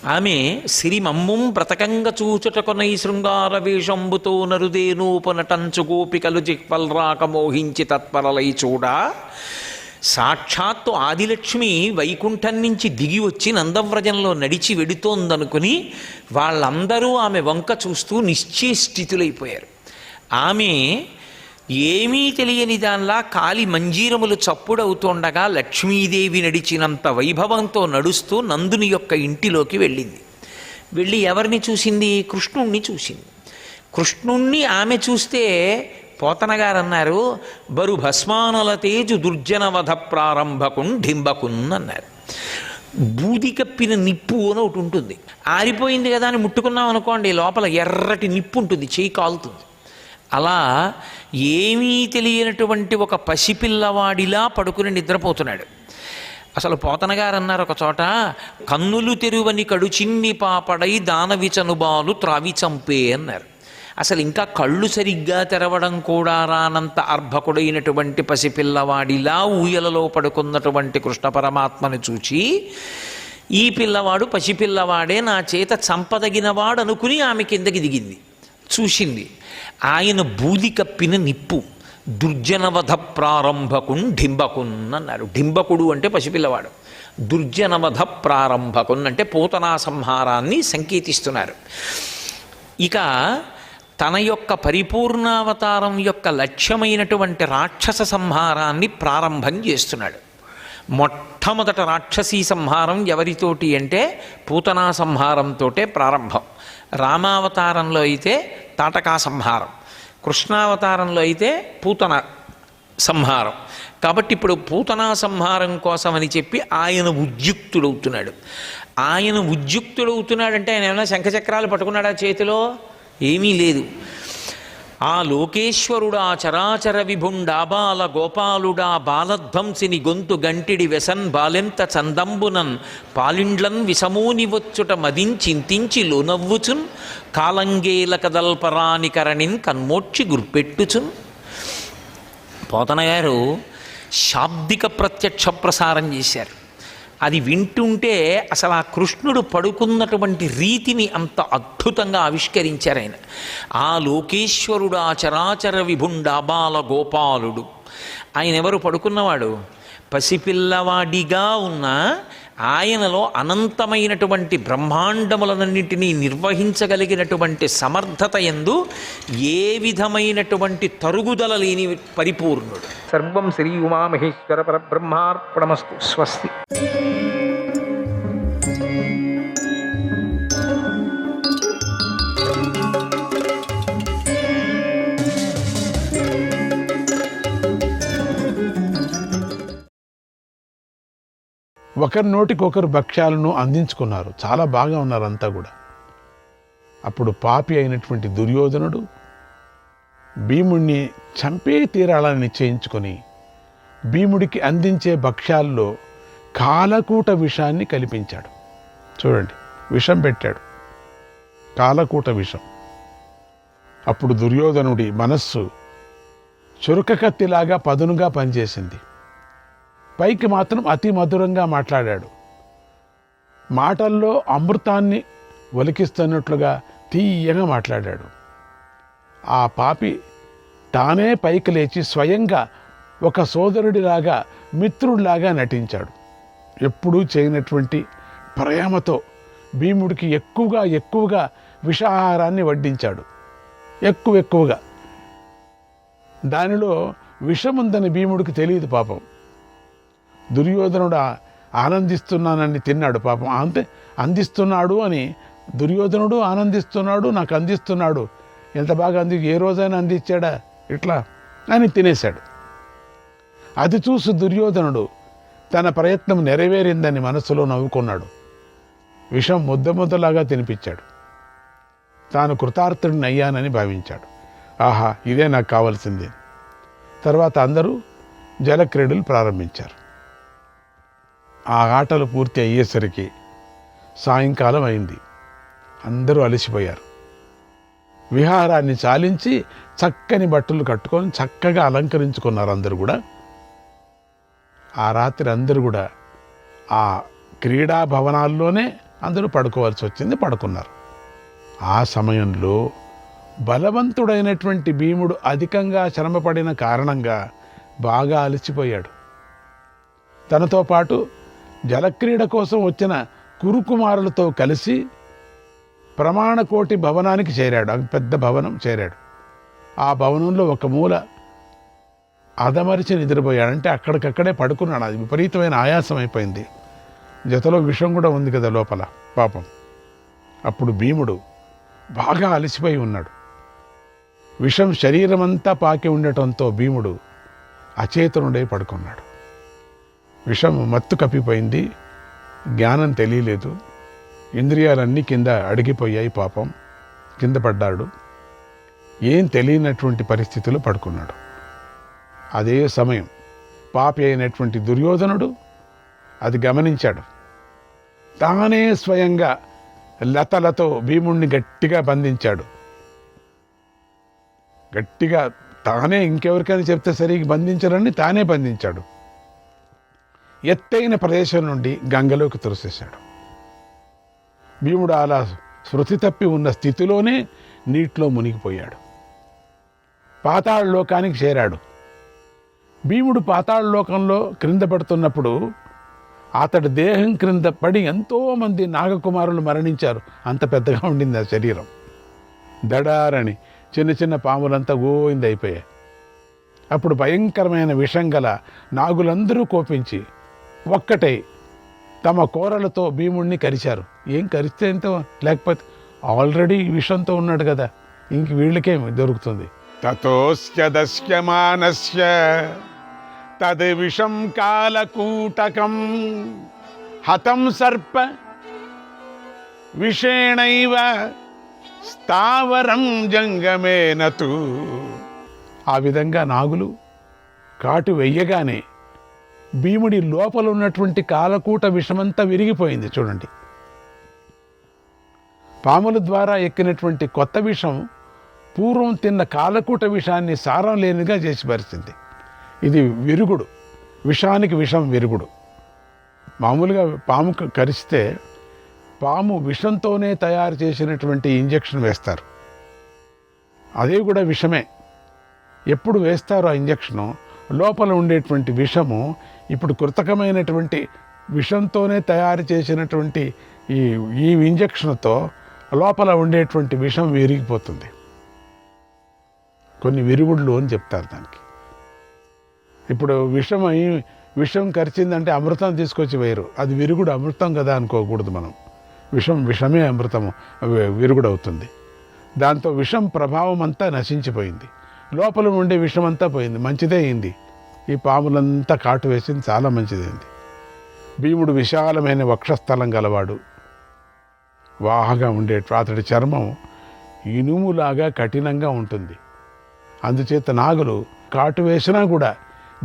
ఆమె సిరిమమ్ముం బ్రతకంగ చూచుటకొనై శృంగార వేషంబుతో నరుదేనూపనటంచు గోపికలు జిక్పల్రాక మోహించి తత్పరలై చూడా సాక్షాత్తు ఆదిలక్ష్మి వైకుంఠం నుంచి దిగి వచ్చి నందవ్రజంలో నడిచి వెడుతోందనుకుని వాళ్ళందరూ ఆమె వంక చూస్తూ నిశ్చేష్టితులైపోయారు. ఆమె ఏమీ తెలియని దానిలా కాలి మంజీరములు చప్పుడవుతుండగా లక్ష్మీదేవి నడిచినంత వైభవంతో నడుస్తూ నందుని యొక్క ఇంటిలోకి వెళ్ళింది. వెళ్ళి ఎవరిని చూసింది? కృష్ణుణ్ణి చూసింది. కృష్ణుణ్ణి ఆమె చూస్తే పోతన గారు అన్నారు, బరు భస్మానల తేజు దుర్జనవధ ప్రారంభకున్ ఢింబకున్ అన్నారు. బూది కప్పిన నిప్పు అని ఒకటి ఉంటుంది. ఆరిపోయింది కదా అని ముట్టుకున్నాం అనుకోండి, లోపల ఎర్రటి నిప్పు ఉంటుంది, చేయి కాలుతుంది. అలా ఏమీ తెలియనటువంటి ఒక పసిపిల్లవాడిలా పడుకుని నిద్రపోతున్నాడు. అసలు పోతన గారు అన్నారు ఒక చోట, కన్నులు తెరువని కడుచిన్ని పాపడై దానవిచనుబాలు త్రావి చంపే అన్నారు. అసలు ఇంకా కళ్ళు సరిగ్గా తెరవడం కూడా రానంత అర్భకుడైనటువంటి పసిపిల్లవాడిలా ఊయలలో పడుకున్నటువంటి కృష్ణ పరమాత్మను చూచి, ఈ పిల్లవాడు పసిపిల్లవాడే, నా చేత చంపదగినవాడు అనుకుని ఆమె కిందకి దిగింది. చూసింది ఆయన బూది కప్పిన నిప్పు. దుర్జనవధ ప్రారంభకున్ ఢింబకున్ అన్నారు. ఢింబకుడు అంటే పసిపిల్లవాడు, దుర్జనవధ ప్రారంభకున్ అంటే పూతనా సంహారాన్ని సంకేతిస్తున్నారు. ఇక తన యొక్క పరిపూర్ణావతారం యొక్క లక్ష్యమైనటువంటి రాక్షస సంహారాన్ని ప్రారంభం చేస్తున్నాడు. మొట్టమొదట రాక్షసీ సంహారం ఎవరితోటి అంటే పూతనా సంహారంతో ప్రారంభం. రామావతారంలో అయితే తాటకా సంహారం, కృష్ణావతారంలో అయితే పూతన సంహారం. కాబట్టి ఇప్పుడు పూతనా సంహారం కోసమని చెప్పి ఆయన ఉద్యుక్తుడవుతున్నాడు. ఆయన ఉద్యుక్తుడవుతున్నాడంటే ఆయన ఏమైనా శంఖచక్రాలు పట్టుకున్నాడా చేతిలో? ఏమీ లేదు. ఆ లోకేశ్వరుడా చరాచర విభుండాబాల గోపాలుడా బాలధ్వంసిని గొంతు గంటిడి వెసన్ బాలెంత చందంబునన్ పాలిండ్లన్ విషమూని వచ్చుట మదించింతించి లోనవ్వుచున్ కాలంగేల కదల్పరాని కరణిన్ కన్మోక్షి గుర్పెట్టుచున్. పోతన గారు శాబ్దిక ప్రత్యక్ష ప్రసారం చేశారు. అది వింటుంటే అసలు ఆ కృష్ణుడు పడుకున్నటువంటి రీతిని అంత అద్భుతంగా ఆవిష్కరించారు ఆయన. ఆ లోకేశ్వరుడు ఆ చరాచర విభుండాబాల గోపాలుడు. ఆయన ఎవరు? పడుకున్నవాడు. పసిపిల్లవాడిగా ఉన్న ఆయనలో అనంతమైనటువంటి బ్రహ్మాండములన్నింటినీ నిర్వహించగలిగినటువంటి సమర్థత యందు ఏ విధమైనటువంటి తరుగుదల లేని పరిపూర్ణుడు. సర్వం శ్రీ ఉమామహేశ్వర పరబ్రహ్మార్పణమస్తు. స్వస్తి. ఒకరి నోటికొకరు భక్ష్యాలను అందించుకున్నారు. చాలా బాగా ఉన్నారు అంతా కూడా. అప్పుడు పాపి అయినటువంటి దుర్యోధనుడు భీముడిని చంపే తీరాలని నిశ్చయించుకొని భీముడికి అందించే భక్ష్యాల్లో కాలకూట విషాన్ని కల్పించాడు. చూడండి, విషం పెట్టాడు, కాలకూట విషం. అప్పుడు దుర్యోధనుడి మనస్సు చురుక కత్తిలాగా పదునుగా పనిచేసింది. పైకి మాత్రం అతి మధురంగా మాట్లాడాడు. మాటల్లో అమృతాన్ని ఒలికిస్తున్నట్లుగా తీయగా మాట్లాడాడు. ఆ పాపి తానే పైకి లేచి స్వయంగా ఒక సోదరుడిలాగా, మిత్రుడిలాగా నటించాడు. ఎప్పుడూ చేయనటువంటి ప్రేమతో భీముడికి ఎక్కువగా విషాహారాన్ని వడ్డించాడు. ఎక్కువగా. దానిలో విషముందని భీముడికి తెలియదు పాపం. దుర్యోధనుడు ఆనందిస్తున్నానని తిన్నాడు పాపం. అంతే, అందిస్తున్నాడు అని దుర్యోధనుడు ఆనందిస్తున్నాడు, నాకు అందిస్తున్నాడు, ఎంత బాగా ఏ రోజైనా అందించాడా ఇట్లా అని తినేశాడు. అది చూసి దుర్యోధనుడు తన ప్రయత్నం నెరవేరిందని మనసులో నవ్వుకున్నాడు. విషం ముద్దలాగా తినిపించాడు. తాను కృతార్థుడిని అయ్యానని భావించాడు. ఆహా, ఇదే నాకు కావాల్సిందే. తర్వాత అందరూ జలక్రీడలు ప్రారంభించారు. ఆ ఆటలు పూర్తి అయ్యేసరికి సాయంకాలం అయింది. అందరూ అలసిపోయారు. విహారాన్ని చాలించి చక్కని బట్టలు కట్టుకొని చక్కగా అలంకరించుకున్నారు అందరూ కూడా. ఆ రాత్రి అందరూ కూడా ఆ క్రీడా భవనాల్లోనే అందరూ పడుకోవాల్సి వచ్చింది, పడుకున్నారు. ఆ సమయంలో బలవంతుడైనటువంటి భీముడు అధికంగా శ్రమపడిన కారణంగా బాగా అలసిపోయాడు. తనతో పాటు జలక్రీడ కోసం వచ్చిన కురుకుమారులతో కలిసి ప్రమాణకోటి భవనానికి చేరాడు. పెద్ద భవనం చేరాడు. ఆ భవనంలో ఒక మూల అదమరిచి నిద్రపోయాడు. అంటే అక్కడికక్కడే పడుకున్నాడు. అది విపరీతమైన ఆయాసం అయిపోయింది. జతలో విషం కూడా ఉంది కదా లోపల పాపం. అప్పుడు భీముడు బాగా అలసిపోయి ఉన్నాడు. విషం శరీరమంతా పాకి ఉండటంతో భీముడు అచేతనుడై పడుకున్నాడు. విషం మత్తు కప్పిపోయింది, జ్ఞానం తెలియలేదు, ఇంద్రియాలన్నీ కింద అడిగిపోయాయి. పాపం కింద పడ్డాడు. ఏం తెలియనటువంటి పరిస్థితిలో పడుకున్నాడు. అదే సమయం పాపి అయినటువంటి దుర్యోధనుడు అది గమనించాడు. తానే స్వయంగా లతలతో భీముణ్ణి గట్టిగా బంధించాడు. గట్టిగా తానే, ఇంకెవరికైనా చెప్తే సరిగ్గా బంధించరని తానే బంధించాడు. ఎత్తైన ప్రదేశం నుండి గంగలోకి తోసేశాడు. భీముడు అలా స్మృతి తప్పి ఉన్న స్థితిలోనే నీటిలో మునిగిపోయాడు. పాతాళ లోకానికి చేరాడు. భీముడు పాతాళ లోకంలో క్రింద పడుతున్నప్పుడు అతడి దేహం క్రింద పడి ఎంతోమంది నాగకుమారులు మరణించారు. అంత పెద్దగా ఉండింది ఆ శరీరం. దడారని చిన్న చిన్న పాములంతా గోవిందైపోయాయి. అప్పుడు భయంకరమైన విషం గల నాగులందరూ కోపించి ఒక్కటై తమ కోరలతో భీముడిని కరిచారు. ఏం కరిస్తే ఎంతో, లేకపోతే ఆల్రెడీ విషంతో ఉన్నాడు కదా, ఇంక వీళ్ళకేమి దొరుకుతుంది. తతోస్య దశ్యమానస్య తద్ విషం కాలకూటకం హతం సర్ప విషేణైవ స్థావరం జంగమేనతు. ఆ విధంగా నాగులు కాటు వెయ్యగానే భీముడి లోపల ఉన్నటువంటి కాలకూట విషమంతా విరిగిపోయింది. చూడండి, పాముల ద్వారా ఎక్కినటువంటి కొత్త విషం పూర్వం తిన్న కాలకూట విషాన్ని సారం లేనిగా చేసి పరిచింది. ఇది విరుగుడు, విషానికి విషం విరుగుడు. మామూలుగా పాము కరిస్తే పాము విషంతోనే తయారు చేసినటువంటి ఇంజెక్షన్ వేస్తారు. అదే కూడా విషమే. ఎప్పుడు వేస్తారో ఆ ఇంజెక్షను, లోపల ఉండేటువంటి విషము ఇప్పుడు కృతకమైనటువంటి విషంతోనే తయారు చేసినటువంటి ఈ ఇంజెక్షన్తో లోపల ఉండేటువంటి విషం విరిగిపోతుంది. కొన్ని విరుగుళ్ళు అని చెప్తారు దానికి. ఇప్పుడు విషం కరిచిందంటే అమృతం తీసుకొచ్చి వేయరు. అది విరుగుడు, అమృతం కదా అనుకోకూడదు మనం. విషమే అమృతము విరుగుడు అవుతుంది. దాంతో విషం ప్రభావం అంతా నశించిపోయింది. లోపల ఉండే విషమంతా పోయింది. మంచిదే అయింది. ఈ పాములంతా కాటు వేసింది, చాలా మంచిదైంది. భీముడు విశాలమైన వక్షస్థలం గలవాడు. వాహగా అతడి చర్మం ఇనుములాగా కఠినంగా ఉంటుంది. అందుచేత నాగులు కాటు వేసినా కూడా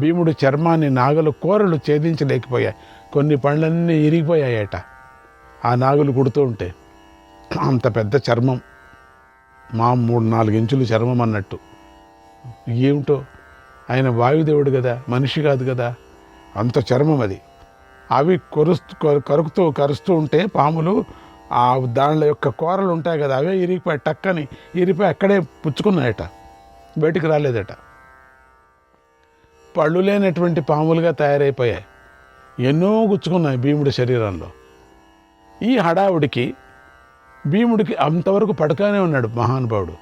భీముడు చర్మాన్ని నాగులు కోరలు ఛేదించలేకపోయాయి. కొన్ని పళ్ళన్నీ ఇరిగిపోయాయట ఆ నాగులు కుడుతూ ఉంటే. అంత పెద్ద చర్మం, 3-4 ఇంచులు చర్మం అన్నట్టు. ఏమిటో, ఆయన వాయుదేవుడు కదా, మనిషి కాదు కదా, అంత చర్మం అది. అవి కరుస్తూ ఉంటే పాములు ఆ దానిలో యొక్క కూరలు ఉంటాయి కదా, అవే ఇరిగిపోయి టక్కని ఇరిగిపోయి అక్కడే పుచ్చుకున్నాయట, బయటికి రాలేదట. పళ్ళు లేనటువంటి పాములుగా తయారైపోయాయి. ఎన్నో గుచ్చుకున్నాయి భీముడి శరీరంలో. ఈ హడావుడికి భీముడికి అంతవరకు పడుకానే ఉన్నాడు మహానుభావుడు.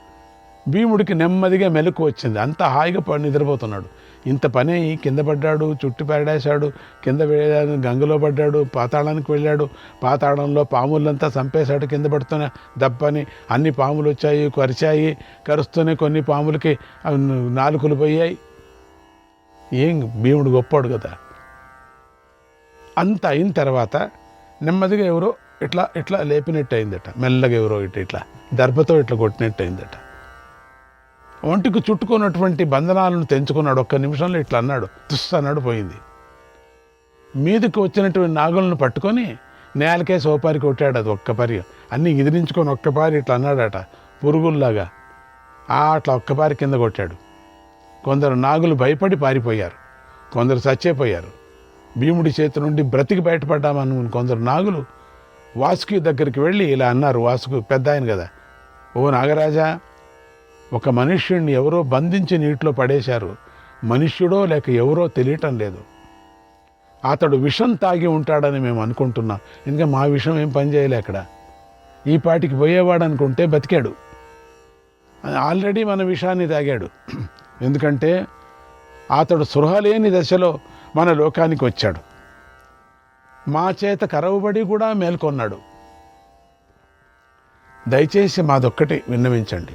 భీముడికి నెమ్మదిగా మెలకు వచ్చింది. అంత హాయిగా నిద్రపోతున్నాడు. ఇంత పని కింద పడ్డాడు, చుట్టు పెరడేశాడు, కింద వెళ్ళాడు, గంగలో పడ్డాడు, పాతాళానికి వెళ్ళాడు. పాతాళంలో పాములంతా చంపేశాడు. కింద పడుతున్న దప్పని అన్ని పాములు వచ్చాయి, కరిచాయి. కరుస్తూనే కొన్ని పాములకి నాలుకలు పోయాయి. ఏం భీముడు గొప్పాడు కదా. అంత అయిన తర్వాత నెమ్మదిగా ఎవరో ఇట్లా లేపినట్టు అయిందట. మెల్లగా ఎవరో ఇట్లా దర్భతో ఇట్లా కొట్టినట్టు అయిందట. ఒంటికి చుట్టుకున్నటువంటి బంధనాలను తెంచుకున్నాడు. 1 నిమిషంలో ఇట్లా అన్నాడు, తుస్స్ అన్నాడు, పోయింది. మీదకి వచ్చినటువంటి నాగులను పట్టుకొని నేలకే సోపారి కొట్టాడు. అది ఒక్క పరి అన్నీ ఎదిరించుకొని ఒక్కపారి ఇట్లా అన్నాడట. పురుగుల్లాగా అట్లా ఒక్కపారి కింద కొట్టాడు. కొందరు నాగులు భయపడి పారిపోయారు, కొందరు చచ్చిపోయారు. భీముడి చేతి నుండి బ్రతికి బయటపడ్డామనుకుని కొందరు నాగులు వాసుకి దగ్గరికి వెళ్ళి ఇలా అన్నారు. వాసుకు పెద్ద ఆయన కదా, ఓ నాగరాజా, ఒక మనుష్యుడిని ఎవరో బంధించి నీటిలో పడేశారు. మనుష్యుడో లేక ఎవరో తెలియటం లేదు. అతడు విషం తాగి ఉంటాడని మేము అనుకుంటున్నాం. ఇంకా మా విషం ఏం పనిచేయలే అక్కడ. ఈ పాటికి పోయేవాడు అనుకుంటే బతికాడు. ఆల్రెడీ మన విషాన్ని తాగాడు. ఎందుకంటే అతడు సృహ లేని దశలో మన లోకానికి వచ్చాడు. మా చేత కరవబడి కూడా మేల్కొన్నాడు. దయచేసి మాదొక్కటి విన్నవించండి.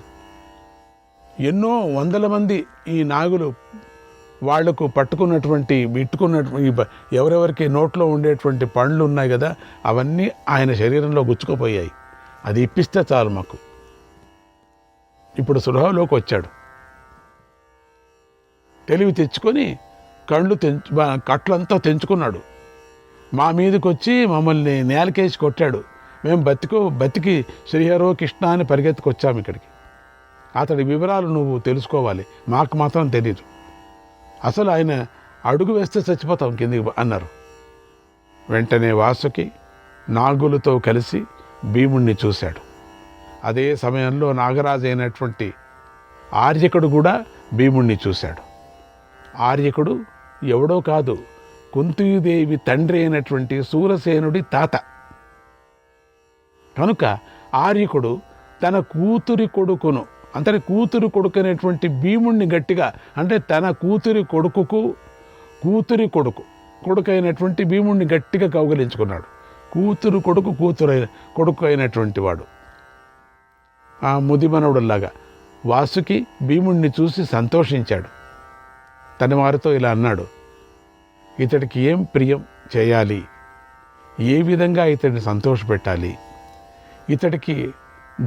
ఎన్నో వందల మంది ఈ నాగులు వాళ్లకు పట్టుకున్నటువంటి ఎవరెవరికి నోట్లో ఉండేటువంటి పండ్లు ఉన్నాయి కదా, అవన్నీ ఆయన శరీరంలో గుచ్చుకుపోయాయి. అది ఇప్పిస్తే చాలు మాకు. ఇప్పుడు సులభంలోకి వచ్చాడు. తెలివి తెచ్చుకొని కట్లంతా తెంచుకున్నాడు. మా మీదకి వచ్చి మమ్మల్ని నేలకేసి కొట్టాడు. మేము బతికి శ్రీహరో కృష్ణ అని పరిగెత్తుకొచ్చాము ఇక్కడికి. అతడి వివరాలు నువ్వు తెలుసుకోవాలి, మాకు మాత్రం తెలీదు. అసలు ఆయన అడుగు వేస్తే చచ్చిపోతాం కిందికి అన్నారు. వెంటనే వాసుకి నాగులతో కలిసి భీముణ్ణి చూశాడు. అదే సమయంలో నాగరాజు అయినటువంటి ఆర్యకుడు కూడా భీముణ్ణి చూశాడు. ఆర్యకుడు ఎవడో కాదు, కుంతీదేవి తండ్రి అయినటువంటి సూరసేనుడి తాత. కనుక ఆర్యకుడు తన కూతురి కొడుకును, అంతటి కూతురు కొడుకు అనేటువంటి భీముణ్ణి గట్టిగా, అంటే తన కూతురి కొడుకు అయినటువంటి భీముణ్ణి గట్టిగా కౌగిలించుకున్నాడు. కూతురు కొడుకు అయినటువంటి వాడు ఆ ముదిమనుడులాగా. వాసుకి భీముణ్ణి చూసి సంతోషించాడు. తన వారితో ఇలా అన్నాడు, ఇతడికి ఏం ప్రియం చేయాలి, ఏ విధంగా ఇతడిని సంతోషపెట్టాలి, ఇతడికి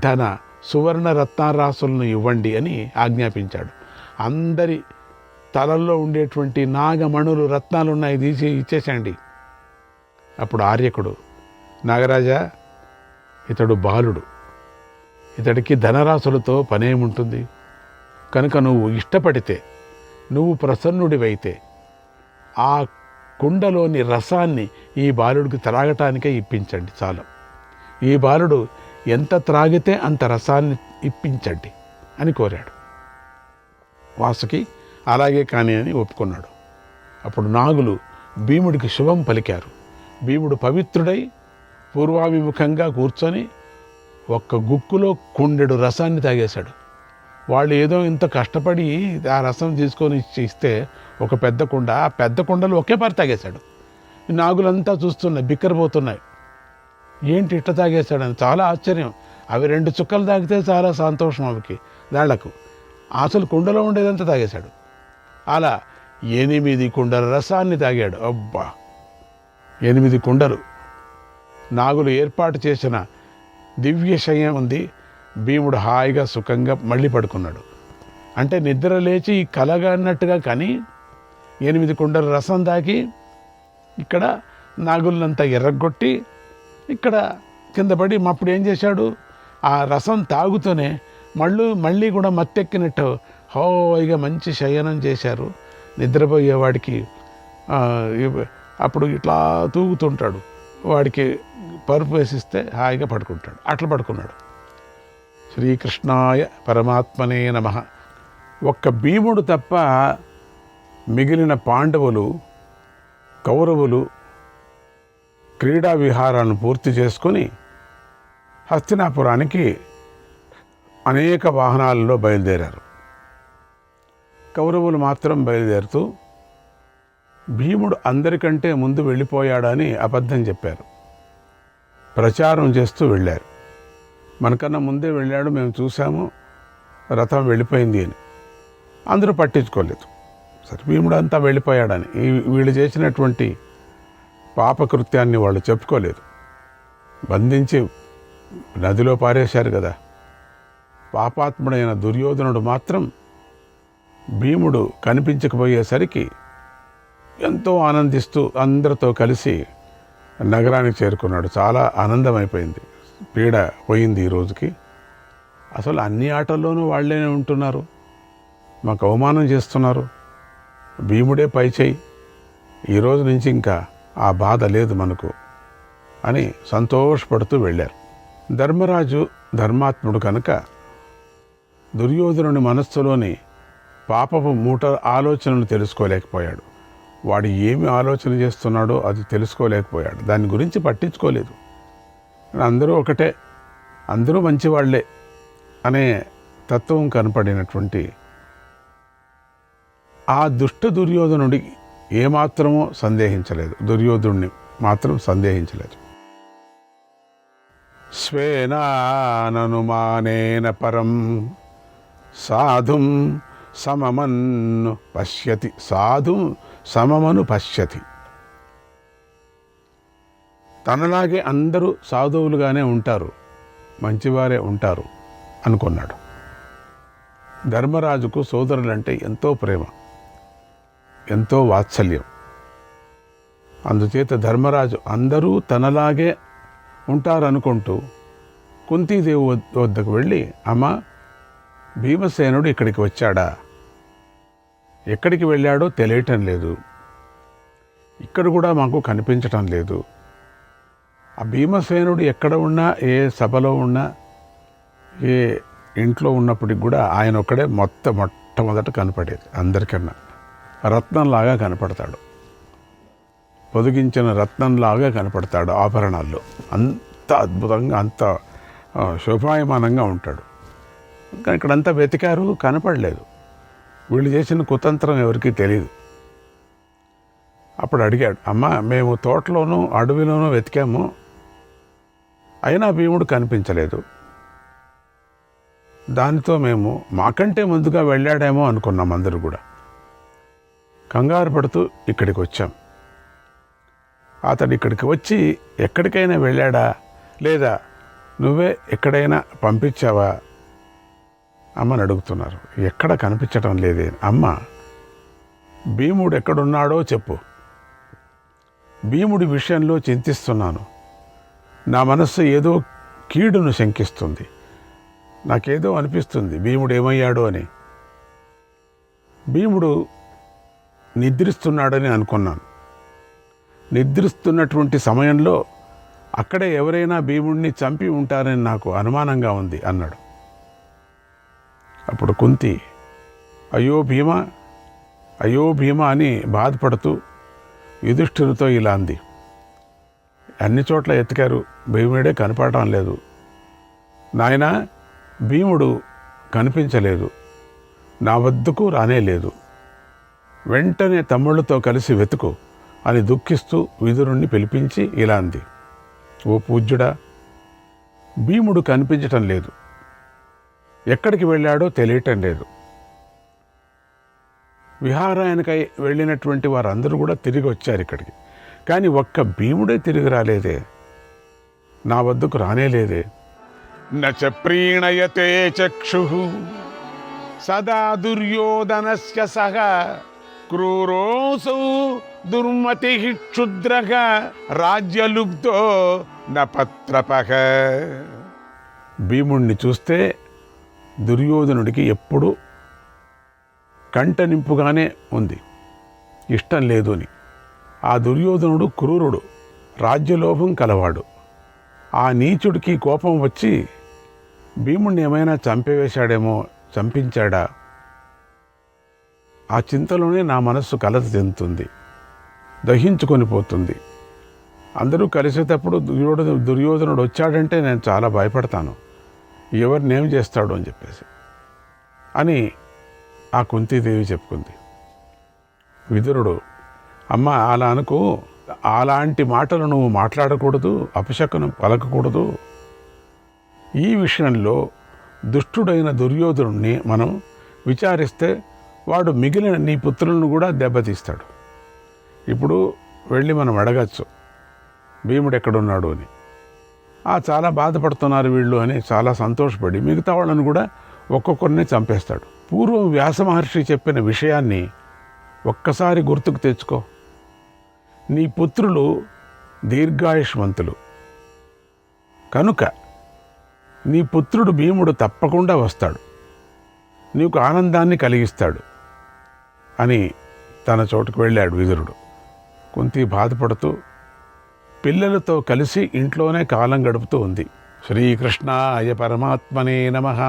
ధన సువర్ణ రత్నారాసులను ఇవ్వండి అని ఆజ్ఞాపించాడు. అందరి తలల్లో ఉండేటువంటి నాగమణులు రత్నాలు ఉన్నాయి, తీసి ఇచ్చేసండి. అప్పుడు ఆర్యకుడు, నాగరాజా, ఇతడు బాలుడు, ఇతడికి ధనరాశులతో పనేముంటుంది. కనుక నువ్వు ఇష్టపడితే, నువ్వు ప్రసన్నుడివైతే ఆ కుండలోని రసాన్ని ఈ బాలుడికి త్రాగటానికే ఇప్పించండి చాలు. ఈ బాలుడు ఎంత త్రాగితే అంత రసాన్ని ఇప్పించండి అని కోరాడు. వాసుకి అలాగే కాని అని ఒప్పుకున్నాడు. అప్పుడు నాగులు భీముడికి శుభం పలికారు. భీముడు పవిత్రుడై పూర్వాభిముఖంగా కూర్చొని ఒక్క గుక్కులో కుండెడు రసాన్ని తాగేశాడు. వాళ్ళు ఏదో ఇంత కష్టపడి ఆ రసం తీసుకొని ఇస్తే ఒక పెద్ద కుండ, ఆ పెద్ద కుండలు ఒకేపారి తాగేశాడు. నాగులంతా చూస్తున్నాయి, బిక్కరపోతున్నాయి. ఏంటి ఇట్ట తాగేశాడని చాలా ఆశ్చర్యం. అవి 2 చుక్కలు తాగితే చాలా సంతోషం అవికి దాళ్లకు. అసలు కుండలో ఉండేదంతా తాగేశాడు. అలా 8 కుండల రసాన్ని తాగాడు. అబ్బా, 8 కుండలు. నాగులు ఏర్పాటు చేసిన దివ్య శయ్యం ఉంది. భీముడు హాయిగా సుఖంగా మళ్ళీ పడుకున్నాడు. అంటే నిద్ర లేచి కలగా అన్నట్టుగా, కానీ 8 కుండల రసం తాగి ఇక్కడ నాగులంతా ఎర్రగొట్టి ఇక్కడ కింద పడి అప్పుడు ఏం చేశాడు, ఆ రసం తాగుతూనే మళ్ళీ కూడా మత్తెక్కినట్టు హాయిగా మంచి శయనం చేశారు. నిద్రపోయేవాడికి అప్పుడు ఇట్లా తూగుతుంటాడు, వాడికి పరుపు వేసిస్తే హాయిగా పడుకుంటాడు. అట్లా పడుకున్నాడు. శ్రీకృష్ణాయ పరమాత్మనే నమః. ఒక్క భీముడు తప్ప మిగిలిన పాండవులు, కౌరవులు క్రీడా విహారాలను పూర్తి చేసుకొని హస్తినాపురానికి అనేక వాహనాలలో బయలుదేరారు. కౌరవులు మాత్రం బయలుదేరుతూ భీముడు అందరికంటే ముందు వెళ్ళిపోయాడని అబద్ధం చెప్పారు. ప్రచారం చేస్తూ వెళ్ళారు. మనకన్నా ముందే వెళ్ళాడు, మేము చూసాము, రథం వెళ్ళిపోయింది అని. అందరూ పట్టించుకోలేదు. సరే, భీముడు అంతా వెళ్ళిపోయాడని వీళ్ళు చేసినటువంటి పాపకృత్యాన్ని వాళ్ళు చెప్పుకోలేదు. బంధించి నదిలో పారేశారు కదా. పాపాత్ముడైన దుర్యోధనుడు మాత్రం భీముడు కనిపించకపోయేసరికి ఎంతో ఆనందిస్తూ అందరితో కలిసి నగరానికి చేరుకున్నాడు. చాలా ఆనందమైపోయింది, పీడ పోయింది ఈ రోజుకి. అసలు అన్ని ఆటల్లోనూ వాళ్ళే ఉంటున్నారు, మాకు అవమానం చేస్తున్నారు, భీముడే పై చేయి, ఈరోజు నుంచి ఇంకా ఆ బాధ లేదు మనకు అని సంతోషపడుతూ వెళ్ళారు. ధర్మరాజు ధర్మాత్ముడు కనుక దుర్యోధనుని మనస్సులోని పాపపు మూట ఆలోచనలు తెలుసుకోలేకపోయాడు. వాడు ఏమి ఆలోచన చేస్తున్నాడో అది తెలుసుకోలేకపోయాడు, దాని గురించి పట్టించుకోలేదు. అందరూ ఒకటే, అందరూ మంచివాళ్లే అనే తత్వం కనపడినటువంటి ఆ దుష్ట దుర్యోధనుడి ఏమాత్రమో సందేహించలేదు, దుర్యోధనుడిని మాత్రం సందేహించలేదు. స్వేనాననుమానేన పరం సాధుం సమమన్ను పశ్యతి, సాధుం సమమను పశ్యతి. తనలాగే అందరూ సాధువులుగానే ఉంటారు, మంచివారే ఉంటారు అనుకున్నాడు. ధర్మరాజుకు సోదరులంటే ఎంతో ప్రేమ, ఎంతో వాత్సల్యం. అందుచేత ధర్మరాజు అందరూ తనలాగే ఉంటారనుకుంటూ కుంతీదేవి వద్దకు వెళ్ళి, అమ్మ, భీమసేనుడు ఇక్కడికి వచ్చాడా? ఎక్కడికి వెళ్ళాడో తెలియటం లేదు, ఇక్కడ కూడా మాకు కనిపించటం లేదు. ఆ భీమసేనుడు ఎక్కడ ఉన్నా, ఏ సభలో ఉన్నా, ఏ ఇంట్లో ఉన్నప్పటికి కూడా ఆయన ఒక్కడే మొట్టమొదట కనపడేది. అందరికన్నా రత్నంలాగా కనపడతాడు, పొదిగించిన రత్నంలాగా కనపడతాడు ఆభరణాల్లో. అంత అద్భుతంగా, అంత శోభాయమానంగా ఉంటాడు. కానీ ఇక్కడంతా వెతికారు, కనపడలేదు. వీళ్ళు చేసిన కుతంత్రం ఎవరికీ తెలియదు. అప్పుడు అడిగాడు, అమ్మ, మేము తోటలోనూ అడవిలోనూ వెతికాము, అయినా భీముడు కనిపించలేదు. దానితో మేము మాకంటే ముందుగా వెళ్ళాడేమో అనుకున్నాం. అందరూ కూడా కంగారు పడుతూ ఇక్కడికి వచ్చాం. అతడు ఇక్కడికి వచ్చి ఎక్కడికైనా వెళ్ళాడా, లేదా నువ్వే ఎక్కడైనా పంపించావా అమ్మని అడుగుతున్నారు. ఎక్కడ కనిపించటం లేదే. అమ్మ, భీముడు ఎక్కడున్నాడో చెప్పు, భీముడి విషయంలో చింతిస్తున్నాను. నా మనస్సు ఏదో కీడును శంకిస్తుంది, నాకేదో అనిపిస్తుంది భీముడు ఏమయ్యాడో అని. భీముడు నిద్రిస్తున్నాడని అనుకున్నాను. నిద్రిస్తున్నటువంటి సమయంలో అక్కడే ఎవరైనా భీముడిని చంపి ఉంటారని నాకు అనుమానంగా ఉంది అన్నాడు. అప్పుడు కుంతి, అయ్యో భీమ, అయ్యో భీమ అని బాధపడుతూ యుధిష్ఠిరుతో ఇలా అంది, అన్ని చోట్ల ఎతికారు, భీముడే కనపడటం లేదు. నాయనా, భీముడు కనిపించలేదు, నా వద్దకు రానే లేదు. వెంటనే తమ్ముళ్ళతో కలిసి వెతుకు అని దుఃఖిస్తూ విదురుణ్ణి పిలిపించి ఇలా అంది, ఓ పూజ్యుడా, భీముడు కనిపించటం లేదు, ఎక్కడికి వెళ్ళాడో తెలియటం లేదు. విహారానికై వెళ్ళినటువంటి వారందరూ కూడా తిరిగి వచ్చారు ఇక్కడికి, కానీ ఒక్క భీముడే తిరిగి రాలేదే, నా వద్దకు రానేలేదే. నచ ప్రీణయతే చక్షుః సదా దుర్యోధనస్య సహ క్రూరోసౌ దుర్మతి క్షుద్రః రాజ్యలుబ్ధో న పత్రపః. భీముణ్ణి చూస్తే దుర్యోధనుడికి ఎప్పుడూ కంటనింపుగానే ఉంది, ఇష్టం లేదు అని. ఆ దుర్యోధనుడు క్రూరుడు, రాజ్యలోభం కలవాడు. ఆ నీచుడికి కోపం వచ్చి భీముణ్ణి ఏమైనా చంపివేశాడేమో, చంపించాడా, ఆ చింతలోనే నా మనస్సు కలత చెందుతుంది, దహించుకొని పోతుంది. అందరూ కలిసేటప్పుడు దుర్యోధనుడు వచ్చాడంటే నేను చాలా భయపడతాను, ఎవరినేం చేస్తాడు అని చెప్పేసి అని ఆ కుంతీదేవి చెప్పుకుంది. విదురుడు, అమ్మ, అలా అనుకో, అలాంటి మాటలు నువ్వు మాట్లాడకూడదు, అపశకునం పలకకూడదు. ఈ విషయంలో దుష్టుడైన దుర్యోధనుడిని మనం విచారిస్తే వాడు మిగిలిన నీ పుత్రులను కూడా దెబ్బతీస్తాడు. ఇప్పుడు వెళ్ళి మనం అడగచ్చు భీముడు ఎక్కడున్నాడు అని. చాలా బాధపడుతున్నారు వీళ్ళు అని చాలా సంతోషపడి మిగతా వాళ్ళని కూడా ఒక్కొక్కరిని చంపేస్తాడు. పూర్వం వ్యాస మహర్షి చెప్పిన విషయాన్ని ఒక్కసారి గుర్తుకు తెచ్చుకో. నీ పుత్రులు దీర్ఘాయుష్మంతులు కనుక నీ పుత్రుడు భీముడు తప్పకుండా వస్తాడు, నీకు ఆనందాన్ని కలిగిస్తాడు అని తన చోటుకు వెళ్ళాడు విదురుడు. కుంతి బాధపడుతూ పిల్లలతో కలిసి ఇంట్లోనే కాలం గడుపుతూ ఉంది. శ్రీకృష్ణాయ పరమాత్మనే నమః.